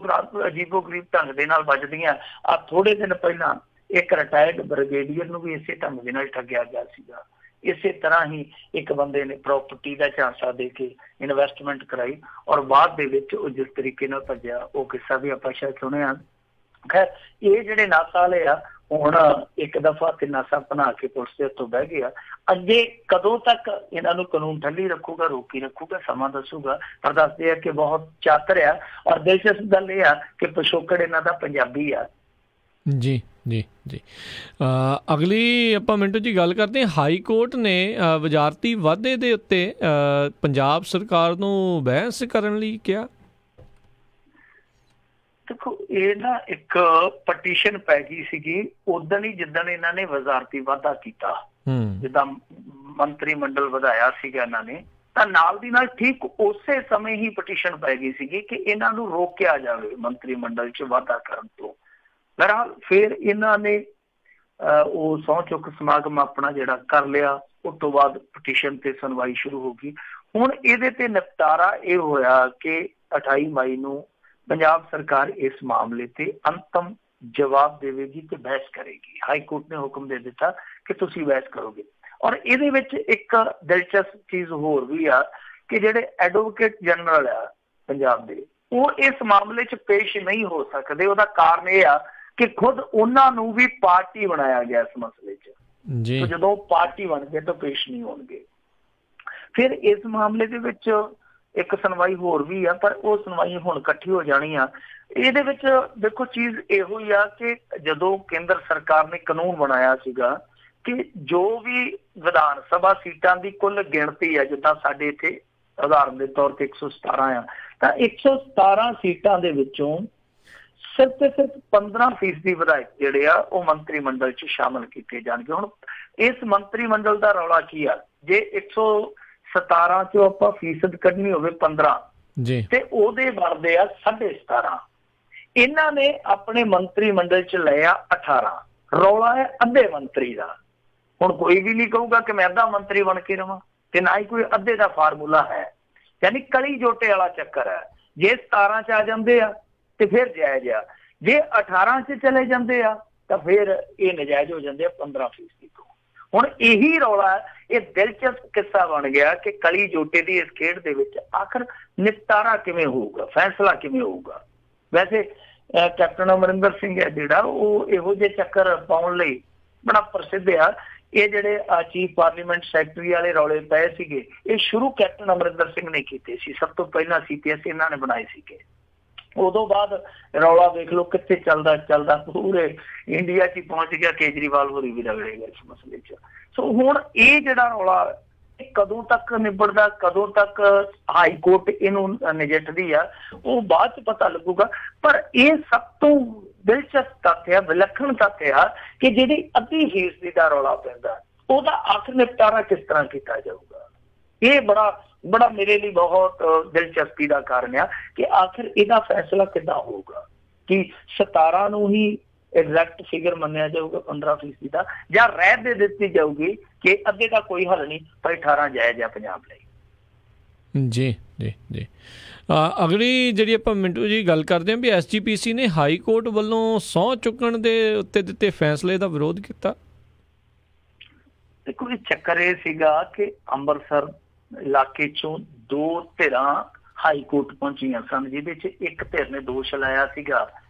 ਗਰੀਬ ਢੰਗ ਦੇ ਨਾਲ ਵੱਜਦੀਆਂ। ਆ ਥੋੜੇ ਦਿਨ ਪਹਿਲਾਂ ਇੱਕ ਰਿਟਾਇਰਡ ਬ੍ਰਿਗੇਡੀਅਰ ਨੂੰ ਵੀ ਇਸੇ ਢੰਗ ਦੇ ਨਾਲ ਠੱਗਿਆ ਗਿਆ ਸੀਗਾ। ਇਸੇ ਤਰ੍ਹਾਂ ਹੀ ਇੱਕ ਬੰਦੇ ਨੇ ਪ੍ਰਾਪਰਟੀ ਦਾ ਝਾਂਸਾ ਦੇ ਕੇ ਇਨਵੈਸਟਮੈਂਟ ਕਰਾਈ ਔਰ ਬਾਅਦ ਦੇ ਵਿੱਚ ਉਹ ਜਿਸ ਤਰੀਕੇ ਨਾਲ ਭੱਜਿਆ, ਉਹ ਕਿੱਸਾ ਵੀ ਆਪਾਂ ਸ਼ਾਇਦ ਸੁਣਿਆ। ਖੈਰ ਇਹ ਜਿਹੜੇ ਨਾਸਾ ਵਾਲੇ ਆ ਹੁਣ ਇੱਕ ਦਫਾ ਤੇ ਨਾਸਾ ਬਣਾ ਕੇ ਪੁਲਿਸ ਦੇ ਉੱਤੋਂ ਬਹਿ ਗਿਆ। ਅੱਗੇ ਕਦੋਂ ਤੱਕ ਇਹਨਾਂ ਨੂੰ ਕਾਨੂੰਨ ਠੱਲੀ ਰੱਖੂਗਾ, ਰੋਕੀ ਰੱਖੂਗਾ, ਸਮਾਂ ਦੱਸੂਗਾ। ਪਰ ਦੱਸਦੇ ਆ ਕਿ ਬਹੁਤ ਚਾਤਰ ਆ ਔਰ ਦਿਲਚਸਪ ਗੱਲ ਇਹ ਆ ਕਿ ਪਿਛੋਕੜ ਇਹਨਾਂ ਦਾ ਪੰਜਾਬੀ ਆ। ਜੀ ਜੀ ਜੀ ਅਗਲੀ ਆਪਾਂ ਮਿੰਟੂ ਜੀ ਗੱਲ ਕਰਦੇ ਹਾਂ। ਹਾਈ ਕੋਰਟ ਨੇ ਵਜ਼ਾਰਤੀ ਵਾਧੇ ਦੇ ਉੱਤੇ ਪੰਜਾਬ ਸਰਕਾਰ ਨੂੰ ਬਹਿਸ ਕਰਨ ਲਈ ਕਿਹਾ। ਦੇਖੋ ਇਹ ਨਾ ਇੱਕ ਪਟੀਸ਼ਨ ਪੈ ਗਈ ਸੀਗੀ ਉਦਣ ਹੀ ਜਿੱਦਣ ਇਹਨਾਂ ਨੇ ਵਜ਼ਾਰਤੀ ਵਾਧਾ ਕੀਤਾ, ਜਿੱਦਾਂ ਮੰਤਰੀ ਮੰਡਲ ਵਧਾਇਆ ਸੀਗਾ ਇਹਨਾਂ ਨੇ, ਤਾਂ ਨਾਲ ਦੀ ਨਾਲ ਠੀਕ ਉਸੇ ਸਮੇਂ ਹੀ ਪਟੀਸ਼ਨ ਪੈ ਗਈ ਸੀਗੀ ਕਿ ਇਹਨਾਂ ਨੂੰ ਰੋਕਿਆ ਜਾਵੇ ਮੰਤਰੀ ਮੰਡਲ 'ਚ ਵਾਧਾ ਕਰਨ ਤੋਂ। ਬਹਰਹਾਲ ਫਿਰ ਇਹਨਾਂ ਨੇ ਉਹ ਸਹੁੰ ਚੁੱਕ ਸਮਾਗਮ ਆਪਣਾ ਜਿਹੜਾ ਕਰ ਲਿਆ। ਉਸ ਤੋਂ ਬਾਅਦ ਪਟੀਸ਼ਨ ਤੇ ਸੁਣਵਾਈ ਸ਼ੁਰੂ ਹੋ ਗਈ। ਹੁਣ ਇਹਦੇ ਤੇ ਨਿਪਟਾਰਾ ਇਹ ਹੋਇਆ ਕਿ 28 ਮਈ ਨੂੰ ਪੰਜਾਬ ਸਰਕਾਰ ਇਸ ਮਾਮਲੇ ਤੇ ਅੰਤਮ ਜਵਾਬ ਦੇਵੇਗੀ ਤੇ ਬਹਿਸ ਕਰੇਗੀ। ਹਾਈ ਕੋਰਟ ਨੇ ਹੁਕਮ ਦੇ ਦਿੱਤਾ ਕਿ ਤੁਸੀਂ ਬਹਿਸ ਕਰੋਗੇ। ਔਰ ਇਹਦੇ ਵਿੱਚ ਇੱਕ ਦਿਲਚਸਪ ਚੀਜ਼ ਹੋਰ ਵੀ ਆ ਕਿ ਜਿਹੜੇ ਐਡਵੋਕੇਟ ਜਨਰਲ ਆ ਪੰਜਾਬ ਦੇ, ਉਹ ਇਸ ਮਾਮਲੇ 'ਚ ਪੇਸ਼ ਨਹੀਂ ਹੋ ਸਕਦੇ। ਉਹਦਾ ਕਾਰਨ ਇਹ ਆ ਕਿ ਖੁਦ ਉਹਨਾਂ ਨੂੰ ਵੀ ਪਾਰਟੀ ਬਣਾਇਆ ਗਿਆ ਇਸ ਮਸਲੇ 'ਚ। ਜਦੋਂ ਪਾਰਟੀ ਬਣ ਗਏ ਤਾਂ ਪੇਸ਼ ਨਹੀਂ ਹੋਣਗੇ। ਫਿਰ ਇਸ ਮਾਮਲੇ ਦੇ ਵਿੱਚ ਇੱਕ ਸੁਣਵਾਈ ਹੋਰ ਵੀ ਆ, ਪਰ ਉਹ ਸੁਣਵਾਈ ਹੁਣ ਇਕੱਠੀ ਹੋ ਜਾਣੀ ਆ। ਇਹਦੇ ਵਿੱਚ ਦੇਖੋ ਚੀਜ਼ ਇਹੋ ਹੀ ਆ ਕਿ ਜਦੋਂ ਕੇਂਦਰ ਸਰਕਾਰ ਨੇ ਕਾਨੂੰਨ ਬਣਾਇਆ ਸੀਗਾ ਕਿ ਜੋ ਵੀ ਵਿਧਾਨ ਸਭਾ ਸੀਟਾਂ ਦੀ ਕੁੱਲ ਗਿਣਤੀ ਆ, ਜਿੱਦਾਂ ਸਾਡੇ ਇੱਥੇ ਉਦਾਹਰਨ ਦੇ ਤੌਰ ਤੇ 117 ਆ, ਤਾਂ 117 ਸੀਟਾਂ ਦੇ ਵਿੱਚੋਂ ਸਿਰਫ ਤੇ ਸਿਰਫ 15% ਵਿਧਾਇਕ ਜਿਹੜੇ ਆ ਉਹ ਮੰਤਰੀ ਮੰਡਲ 'ਚ ਸ਼ਾਮਲ ਕੀਤੇ ਜਾਣਗੇ। ਹੁਣ ਇਸ ਮੰਤਰੀ ਮੰਡਲ ਦਾ ਰੌਲਾ ਕੀ ਆ? ਜੇ 117 ਚੋਂ ਆਪਾਂ ਫੀਸਦ ਕੱਢਣੀ ਹੋਵੇ 15 ਤੇ ਉਹਦੇ ਬਣਦੇ ਆ 17.5। ਇਹਨਾਂ ਨੇ ਆਪਣੇ ਮੰਤਰੀ ਮੰਡਲ 'ਚ ਲਿਆ 18। ਰੌਲਾ ਹੈ ਅੱਧੇ ਮੰਤਰੀ ਦਾ। ਹੁਣ ਕੋਈ ਵੀ ਨਹੀਂ ਕਹੂਗਾ ਕਿ ਮੈਂ ਅੱਧਾ ਮੰਤਰੀ ਬਣ ਕੇ ਰਵਾਂ, ਤੇ ਨਾ ਹੀ ਕੋਈ ਅੱਧੇ ਦਾ ਫਾਰਮੂਲਾ ਹੈ। ਯਾਨੀ ਕਲੀ ਜੋਟੇ ਵਾਲਾ ਚੱਕਰ ਹੈ। ਜੇ 17 'ਚ ਆ ਜਾਂਦੇ ਆ ਤੇ ਫਿਰ ਜਾਇਜ਼ ਆ, ਜੇ 18 'ਚ ਚਲੇ ਜਾਂਦੇ ਆ ਤਾਂ ਫਿਰ ਇਹ ਨਜਾਇਜ਼ ਹੋ ਜਾਂਦੇ ਆ 15% ਤੋਂ। ਹੁਣ ਇਹੀ ਰੌਲਾ, ਇਹ ਦਿਲਚਸਪ ਕਿੱਸਾ ਬਣ ਗਿਆ ਕਿ ਕਲੀ ਜੋਟੇ ਦੀ ਇਸ ਖੇਡ ਦੇ ਵਿੱਚ ਆਖਰ ਨਿਪਟਾਰਾ ਕਿਵੇਂ ਹੋਊਗਾ, ਫੈਸਲਾ ਕਿਵੇਂ ਹੋਊਗਾ। ਵੈਸੇ ਕੈਪਟਨ ਅਮਰਿੰਦਰ ਸਿੰਘ ਹੈ ਜਿਹੜਾ, ਉਹ ਇਹੋ ਜਿਹੇ ਚੱਕਰ ਪਾਉਣ ਲਈ ਬੜਾ ਪ੍ਰਸਿੱਧ ਆ। ਇਹ ਜਿਹੜੇ ਚੀਫ ਪਾਰਲੀਮੈਂਟ ਸੈਕਟਰੀ ਵਾਲੇ ਰੌਲੇ ਪਏ ਸੀਗੇ, ਇਹ ਸ਼ੁਰੂ ਕੈਪਟਨ ਅਮਰਿੰਦਰ ਸਿੰਘ ਨੇ ਕੀਤੇ ਸੀ। ਸਭ ਤੋਂ ਪਹਿਲਾਂ CPS ਇਹਨਾਂ ਨੇ ਬਣਾਏ ਸੀਗੇ। ਉਦੋਂ ਬਾਅਦ ਰੌਲਾ ਵੇਖ ਲਓ ਕਿੱਥੇ ਚੱਲਦਾ ਚੱਲਦਾ ਪੂਰੇ ਇੰਡੀਆ 'ਚ ਹੀ ਪਹੁੰਚ ਗਿਆ। ਕੇਜਰੀਵਾਲ ਹੋਰੀ ਵੀ ਰਗੜੇ ਗਏ ਇਸ ਮਸਲੇ 'ਚ। ਸੋ ਹੁਣ ਇਹ ਜਿਹੜਾ ਰੌਲਾ ਕਦੋਂ ਤੱਕ ਨਿਬੜਦਾ, ਕਦੋਂ ਤੱਕ ਹਾਈ ਕੋਰਟ ਇਹਨੂੰ ਨਜਿੱਠਦੀ ਆ, ਉਹ ਬਾਅਦ 'ਚ ਪਤਾ ਲੱਗੂਗਾ। ਪਰ ਇਹ ਸਭ ਤੋਂ ਦਿਲਚਸਪ ਤੱਥ ਆ, ਵਿਲੱਖਣ ਤੱਥ ਆ ਕਿ ਜਿਹੜੀ ਅੱਧੀ ਫੀਸਦੀ ਦਾ ਰੌਲਾ ਪੈਂਦਾ, ਉਹਦਾ ਆਖਰ ਨਿਪਟਾਰਾ ਕਿਸ ਤਰ੍ਹਾਂ ਕੀਤਾ ਜਾਊਗਾ। ਇਹ ਬੜਾ ਮੇਰੇ ਲਈ ਬਹੁਤ ਦਿਲਚਸਪੀ ਦਾ ਕਾਰਨ ਆ ਕਿ ਆਖਿਰ ਇਹਦਾ ਫੈਸਲਾ ਕਿੱਦਾਂ ਹੋਊਗਾ। ਕਿ 17 ਨੂੰ ਹੀ ਐਗਜ਼ੈਕਟ ਫਿਗਰ ਮੰਨਿਆ ਜਾਊਗਾ 15% ਦਾ, ਜਾਂ ਰਹਿ ਦੇ ਦਿੱਤੀ ਜਾਊਗੀ ਕਿ ਅੱਧੇ ਦਾ ਕੋਈ ਹੱਲ ਨਹੀਂ, ਪਰ 18 ਜਾਇਜ਼ ਆ ਪੰਜਾਬ ਲਈ। ਜੀ ਜੀ ਜੀ ਅਗਲੀ ਜਿਹੜੀ ਆਪਾਂ ਮਿੰਟੂ ਜੀ ਗੱਲ ਕਰਦੇ ਹਾਂ ਵੀ SGPC ਨੇ ਹਾਈ ਕੋਰਟ ਵੱਲੋਂ ਸਹੁੰ ਚੁੱਕਣ ਦੇ ਉੱਤੇ ਦਿੱਤੇ ਫੈਸਲੇ ਦਾ ਵਿਰੋਧ ਕੀਤਾ। ਦੇਖੋ ਇਹ ਚੱਕਰ ਇਹ ਸੀਗਾ ਕਿ ਅੰਮ੍ਰਿਤਸਰ ਇਲਾਕੇ 'ਚੋਂ 2 ਧਿਰਾਂ ਹਾਈ ਕੋਰਟ ਪਹੁੰਚੀਆਂ ਸਨ, ਜਿਹਦੇ 'ਚ ਇੱਕ ਧਿਰ ਨੇ ਦੋਸ਼ ਲਾਇਆ ਸੀਗਾ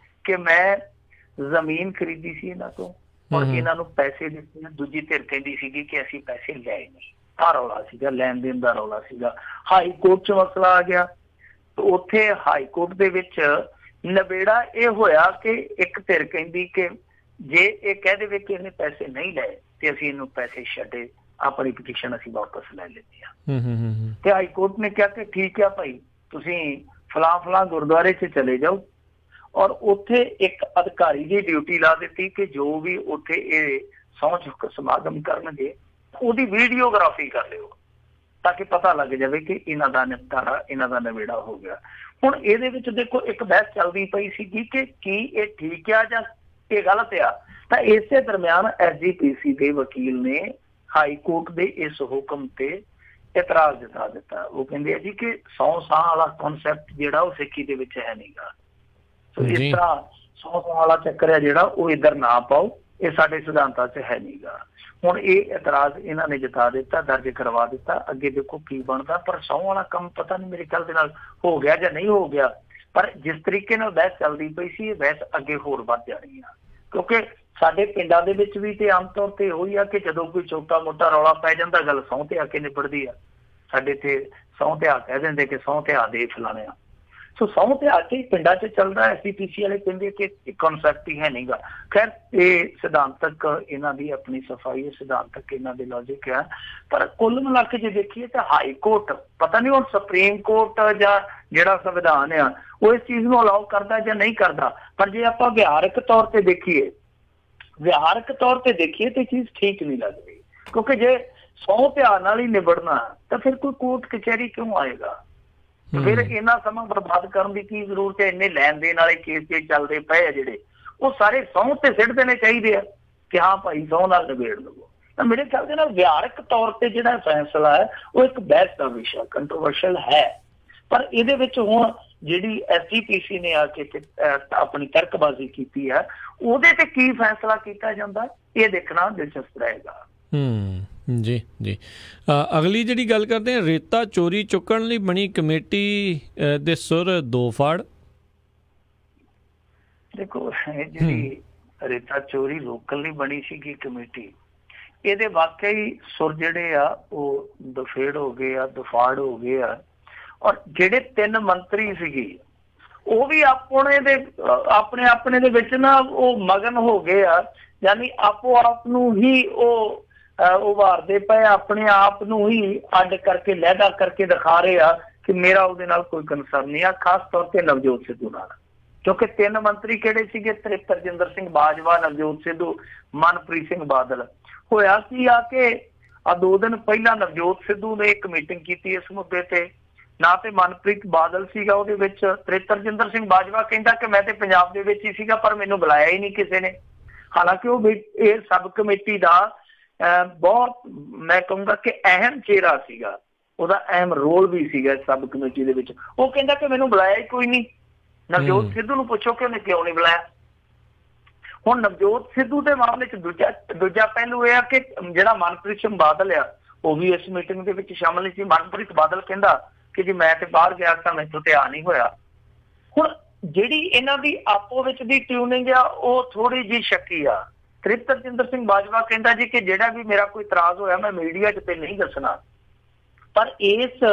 ਕਿ ਮੈਂ ਜ਼ਮੀਨ ਖਰੀਦੀ ਸੀ ਇਹਨਾਂ ਤੋਂ ਔਰ ਇਹਨਾਂ ਨੂੰ ਪੈਸੇ ਦਿੱਤੇ। ਦੂਜੀ ਧਿਰ ਕਹਿੰਦੀ ਸੀਗੀ ਕਿ ਅਸੀਂ ਪੈਸੇ ਲਏ ਨਹੀਂ। ਆਹ ਰੌਲਾ ਸੀਗਾ, ਲੈਣ ਦੇਣ ਦਾ ਰੌਲਾ ਸੀਗਾ। ਹਾਈ ਕੋਰਟ 'ਚ ਮਸਲਾ ਆ ਗਿਆ। ਉੱਥੇ ਹਾਈ ਕੋਰਟ ਦੇ ਵਿੱਚ ਨਵੇੜਾ ਇਹ ਹੋਇਆ ਕਿ ਇੱਕ ਧਿਰ ਕਹਿੰਦੀ ਕਿ ਜੇ ਇਹ ਕਹਿ ਦੇਵੇ ਕਿ ਇਹਨੇ ਪੈਸੇ ਨਹੀਂ ਲਏ ਤੇ ਅਸੀਂ ਇਹਨੂੰ ਪੈਸੇ ਛੱਡੇ, ਆਪਣੀ ਪਟੀਸ਼ਨ ਅਸੀਂ ਵਾਪਸ ਲੈ ਲੈਂਦੇ ਹਾਂ। ਤੇ ਹਾਈ ਕੋਰਟ ਨੇ ਕਿਹਾ ਕਿ ਠੀਕ ਆ ਭਾਈ, ਤੁਸੀਂ ਫਲਾਂ ਗੁਰਦੁਆਰੇ 'ਚ ਚਲੇ ਜਾਓ ਔਰ ਉੱਥੇ ਇੱਕ ਅਧਿਕਾਰੀ ਦੀ ਡਿਊਟੀ ਲਾ ਦਿੱਤੀ ਕਿ ਜੋ ਵੀ ਉੱਥੇ ਇਹ ਸਹੁੰ ਚੁੱਕ ਸਮਾਗਮ ਕਰਨਗੇ ਉਹਦੀ ਵੀਡੀਓਗ੍ਰਾਫੀ ਕਰ ਲਿਓ ਤਾਂ ਕਿ ਪਤਾ ਲੱਗ ਜਾਵੇ ਕਿ ਇਹਨਾਂ ਦਾ ਨਿਪਟਾਰਾ, ਇਹਨਾਂ ਦਾ ਨਵੇੜਾ ਹੋ ਗਿਆ। ਹੁਣ ਇਹਦੇ ਵਿੱਚ ਦੇਖੋ ਇੱਕ ਬਹਿਸ ਚੱਲਦੀ ਪਈ ਸੀਗੀ ਕਿ ਕੀ ਇਹ ਠੀਕ ਆ ਜਾਂ ਇਹ ਗਲਤ ਆ। ਤਾਂ ਇਸੇ ਦਰਮਿਆਨ SGPC ਦੇ ਵਕੀਲ ਨੇ ਹਾਈ ਕੋਰਟ ਦੇ ਇਸ ਹੁਕਮ ਤੇ ਇਤਰਾਜ਼ ਜਤਾ ਦਿੱਤਾ। ਉਹ ਕਹਿੰਦੇ ਆ ਜੀ ਕਿ ਸਹੁੰ ਸਾਹ ਵਾਲਾ ਕਨਸੈਪਟ ਜਿਹੜਾ ਉਹ ਸਿੱਖੀ ਦੇ ਵਿੱਚ ਹੈ ਨਹੀਂਗਾ। ਸੋ ਇਸ ਤਰ੍ਹਾਂ ਸਹੁੰ ਸਾਹ ਵਾਲਾ ਚੱਕਰ ਹੈ ਜਿਹੜਾ ਉਹ ਇੱਧਰ ਨਾ ਪਾਓ, ਇਹ ਸਾਡੇ ਸਿਧਾਂਤਾਂ 'ਚ ਹੈ ਨਹੀਂਗਾ। ਹੁਣ ਇਹ ਇਤਰਾਜ਼ ਇਹਨਾਂ ਨੇ ਜਤਾ ਦਿੱਤਾ, ਦਰਜ ਕਰਵਾ ਦਿੱਤਾ। ਅੱਗੇ ਦੇਖੋ ਕੀ ਬਣਦਾ, ਪਰ ਸਹੁੰ ਵਾਲਾ ਕੰਮ ਪਤਾ ਨਹੀਂ ਮੇਰੇ ਖਿਆਲ ਦੇ ਨਾਲ ਹੋ ਗਿਆ ਜਾਂ ਨਹੀਂ ਹੋ ਗਿਆ। ਪਰ ਜਿਸ ਤਰੀਕੇ ਨਾਲ ਬਹਿਸ ਚੱਲਦੀ ਪਈ ਸੀ, ਇਹ ਬਹਿਸ ਅੱਗੇ ਹੋਰ ਵੱਧ ਜਾਣੀ ਆ, ਕਿਉਂਕਿ ਸਾਡੇ ਪਿੰਡਾਂ ਦੇ ਵਿੱਚ ਵੀ ਤੇ ਆਮ ਤੌਰ ਤੇ ਉਹੀ ਆ ਕਿ ਜਦੋਂ ਕੋਈ ਛੋਟਾ ਮੋਟਾ ਰੌਲਾ ਪੈ ਜਾਂਦਾ ਗੱਲ ਸਹੁੰ ਤੇ ਆ ਕੇ ਨਿਬੜਦੀ ਆ। ਸਾਡੇ ਤੇ ਸਹੁੰ ਤੇ ਆ ਕਹਿ ਦਿੰਦੇ ਕਿ ਸਹੁੰ ਤੇ ਆ ਦੇ ਫਲਾਣੇ ਆ। ਸੋ ਸਹੁੰ ਤੇ ਆ ਕੇ ਪਿੰਡਾਂ 'ਚ ਚੱਲਦਾ। SGPC ਵਾਲੇ ਕਹਿੰਦੇ ਕਿ ਕਨਸੈਪਟ ਹੀ ਹੈ ਨਹੀਂਗਾ। ਖੈਰ ਇਹ ਸਿਧਾਂਤਕ ਇਹਨਾਂ ਦੀ ਆਪਣੀ ਸਫਾਈ ਹੈ, ਸਿਧਾਂਤਕ ਇਹਨਾਂ ਦੇ ਲੌਜਿਕ ਆ। ਪਰ ਕੁੱਲ ਮਿਲਾ ਕੇ ਜੇ ਦੇਖੀਏ ਤਾਂ ਹਾਈ ਕੋਰਟ, ਪਤਾ ਨਹੀਂ ਹੁਣ ਸੁਪਰੀਮ ਕੋਰਟ ਜਾਂ ਜਿਹੜਾ ਸੰਵਿਧਾਨ ਆ ਉਹ ਇਸ ਚੀਜ਼ ਨੂੰ ਅਲਾਓ ਕਰਦਾ ਜਾਂ ਨਹੀਂ ਕਰਦਾ। ਪਰ ਜੇ ਆਪਾਂ ਵਿਹਾਰਕ ਤੌਰ ਤੇ ਦੇਖੀਏ ਤੇ ਚੀਜ਼ ਠੀਕ ਨਹੀਂ ਲੱਗਦੀ, ਕਿਉਂਕਿ ਜੇ ਸਹੁੰ ਧਿਆਨ ਨਾਲ ਹੀ ਨਿਬੜਨਾ ਤਾਂ ਫਿਰ ਕੋਈ ਕੋਰਟ ਕਚਹਿਰੀ ਕਿਉਂ ਆਏਗਾ? ਫਿਰ ਇੰਨਾ ਸਮਾਂ ਬਰਬਾਦ ਕਰਨ ਦੀ ਕੀ ਜ਼ਰੂਰਤ ਹੈ? ਇੰਨੇ ਲੈਣ ਦੇਣ ਵਾਲੇ ਕੇਸ ਜੇ ਚੱਲਦੇ ਪਏ ਆ ਜਿਹੜੇ, ਉਹ ਸਾਰੇ ਸਹੁੰ ਤੇ ਸਿੱਟ ਦੇਣੇ ਚਾਹੀਦੇ ਆ ਕਿ ਹਾਂ ਭਾਈ ਸਹੁੰ ਨਾਲ ਨਿਬੇੜ ਲਵੋ। ਤਾਂ ਮੇਰੇ ਖਿਆਲ ਦੇ ਨਾਲ ਵਿਹਾਰਕ ਤੌਰ ਤੇ ਜਿਹੜਾ ਫੈਸਲਾ ਹੈ ਉਹ ਇੱਕ ਬਹਿਸ ਦਾ ਵਿਸ਼ਾ, ਕੰਟਰੋਵਰਸ਼ਲ ਹੈ। ਪਰ ਇਹਦੇ ਵਿੱਚ ਹੁਣ ਜਿਹੜੀ SGPC ਨੇ ਆ ਕੇ ਆਪਣੀ ਤਰਕਬਾਜ਼ੀ ਕੀਤੀ ਹੈ, ਉਹਦੇ ਤੇ ਕੀ ਫੈਸਲਾ ਕੀਤਾ ਜਾਂਦਾ ਇਹ ਦੇਖਣਾ ਦਿਲਚਸਪ ਰਹੇਗਾ। ਜੀ ਜੀ। ਅਗਲੀ ਜਿਹੜੀ ਗੱਲ ਕਰਦੇ ਹਾਂ, ਰੇਤਾ ਚੋਰੀ ਚੁੱਕਣ ਲਈ ਬਣੀ ਕਮੇਟੀ ਦੇ ਸੁਰ ਦੋ ਫਾੜ। ਦੇਖੋ ਜਿਹੜੀ ਰੇਤਾ ਚੋਰੀ ਰੋਕਣ ਲਈ ਬਣੀ ਸੀਗੀ ਕਮੇਟੀ, ਇਹਦੇ ਵਾਕਈ ਸੁਰ ਜਿਹੜੇ ਆ ਉਹ ਦਫੇੜ ਹੋ ਗਏ ਆ, ਦਫਾੜ ਹੋ ਗਏ ਆ। ਔਰ ਜਿਹੜੇ 3 ਮੰਤਰੀ ਸੀਗੇ ਉਹ ਵੀ ਆਪਣੇ ਦੇ ਵਿੱਚ ਨਾ ਉਹ ਮਗਨ ਹੋ ਗਏ ਆ, ਯਾਨੀ ਆਪੋ ਆਪ ਨੂੰ ਹੀ ਉਹ ਉਭਾਰਦੇ ਪਏ, ਆਪਣੇ ਆਪ ਨੂੰ ਹੀ ਅੱਡ ਕਰਕੇ ਲਹਿਦਾ ਕਰਕੇ ਦਿਖਾ ਰਹੇ ਆ ਕਿ ਮੇਰਾ ਉਹਦੇ ਨਾਲ ਕੋਈ ਕੰਸਰਨ ਨਹੀਂ ਆ। ਖਾਸ ਤੌਰ ਤੇ ਨਵਜੋਤ ਸਿੱਧੂ ਨਾਲ, ਕਿਉਂਕਿ 3 ਮੰਤਰੀ ਕਿਹੜੇ ਸੀਗੇ? ਤਰਜਿੰਦਰ ਸਿੰਘ ਬਾਜਵਾ, ਨਵਜੋਤ ਸਿੱਧੂ, ਮਨਪ੍ਰੀਤ ਸਿੰਘ ਬਾਦਲ। ਹੋਇਆ ਕੀ ਆ ਕਿ 2 ਦਿਨ ਪਹਿਲਾਂ ਨਵਜੋਤ ਸਿੱਧੂ ਨੇ ਇੱਕ ਮੀਟਿੰਗ ਕੀਤੀ ਇਸ ਮੁੱਦੇ ਤੇ, ਨਾ ਤੇ ਮਨਪ੍ਰੀਤ ਬਾਦਲ ਸੀਗਾ ਉਹਦੇ ਵਿੱਚ। ਤਰਜਿੰਦਰ ਸਿੰਘ ਬਾਜਵਾ ਕਹਿੰਦਾ ਕਿ ਮੈਂ ਤੇ ਪੰਜਾਬ ਦੇ ਵਿੱਚ ਹੀ ਸੀਗਾ ਪਰ ਮੈਨੂੰ ਬੁਲਾਇਆ ਹੀ ਨਹੀਂ ਕਿਸੇ ਨੇ। ਹਾਲਾਂਕਿ ਉਹ ਇਹ ਸਬ ਕਮੇਟੀ ਦਾ ਬਹੁਤ, ਮੈਂ ਕਹੂੰਗਾ ਕਿ ਅਹਿਮ ਚਿਹਰਾ ਸੀਗਾ, ਉਹਦਾ ਅਹਿਮ ਰੋਲ ਵੀ ਸੀਗਾ ਸਬ ਕਮੇਟੀ ਦੇ ਵਿੱਚ। ਉਹ ਕਹਿੰਦਾ ਕਿ ਮੈਨੂੰ ਬੁਲਾਇਆ ਹੀ ਕੋਈ ਨਹੀਂ। ਨਵਜੋਤ ਸਿੱਧੂ ਨੂੰ ਪੁੱਛੋ ਕਿ ਉਹਨੇ ਕਿਉਂ ਨਹੀਂ ਬੁਲਾਇਆ। ਹੁਣ ਨਵਜੋਤ ਸਿੱਧੂ ਦੇ ਮਾਮਲੇ 'ਚ ਦੂਜਾ ਪਹਿਲੂ ਇਹ ਆ ਕਿ ਜਿਹੜਾ ਮਨਪ੍ਰੀਤ ਸਿੰਘ ਬਾਦਲ ਆ ਉਹ ਵੀ ਇਸ ਮੀਟਿੰਗ ਦੇ ਵਿੱਚ ਸ਼ਾਮਲ ਨਹੀਂ ਸੀ। ਮਨਪ੍ਰੀਤ ਬਾਦਲ ਕਹਿੰਦਾ ਕਿ ਜੀ ਮੈਂ ਤੇ ਬਾਹਰ ਗਿਆ ਤਾਂ ਮੈਥੋਂ ਤੇ ਆ ਨਹੀਂ ਹੋਇਆ। ਹੁਣ ਜਿਹੜੀ ਇਹਨਾਂ ਦੀ ਆਪੋ ਵਿੱਚ ਦੀ ਟਿਊਨਿੰਗ ਆ ਉਹ ਥੋੜੀ ਜਿਹੀ ਸ਼ੱਕੀ ਆ। ਤਰਜਿੰਦਰ ਸਿੰਘ ਬਾਜਵਾ ਕਹਿੰਦਾ ਜੀ ਕਿ ਜਿਹੜਾ ਵੀ ਮੇਰਾ ਕੋਈ ਇਤਰਾਜ਼ ਹੋਇਆ ਮੈਂ ਮੀਡੀਆ 'ਚ ਤੇ ਨਹੀਂ ਦੱਸਣਾ, ਪਰ ਇਸ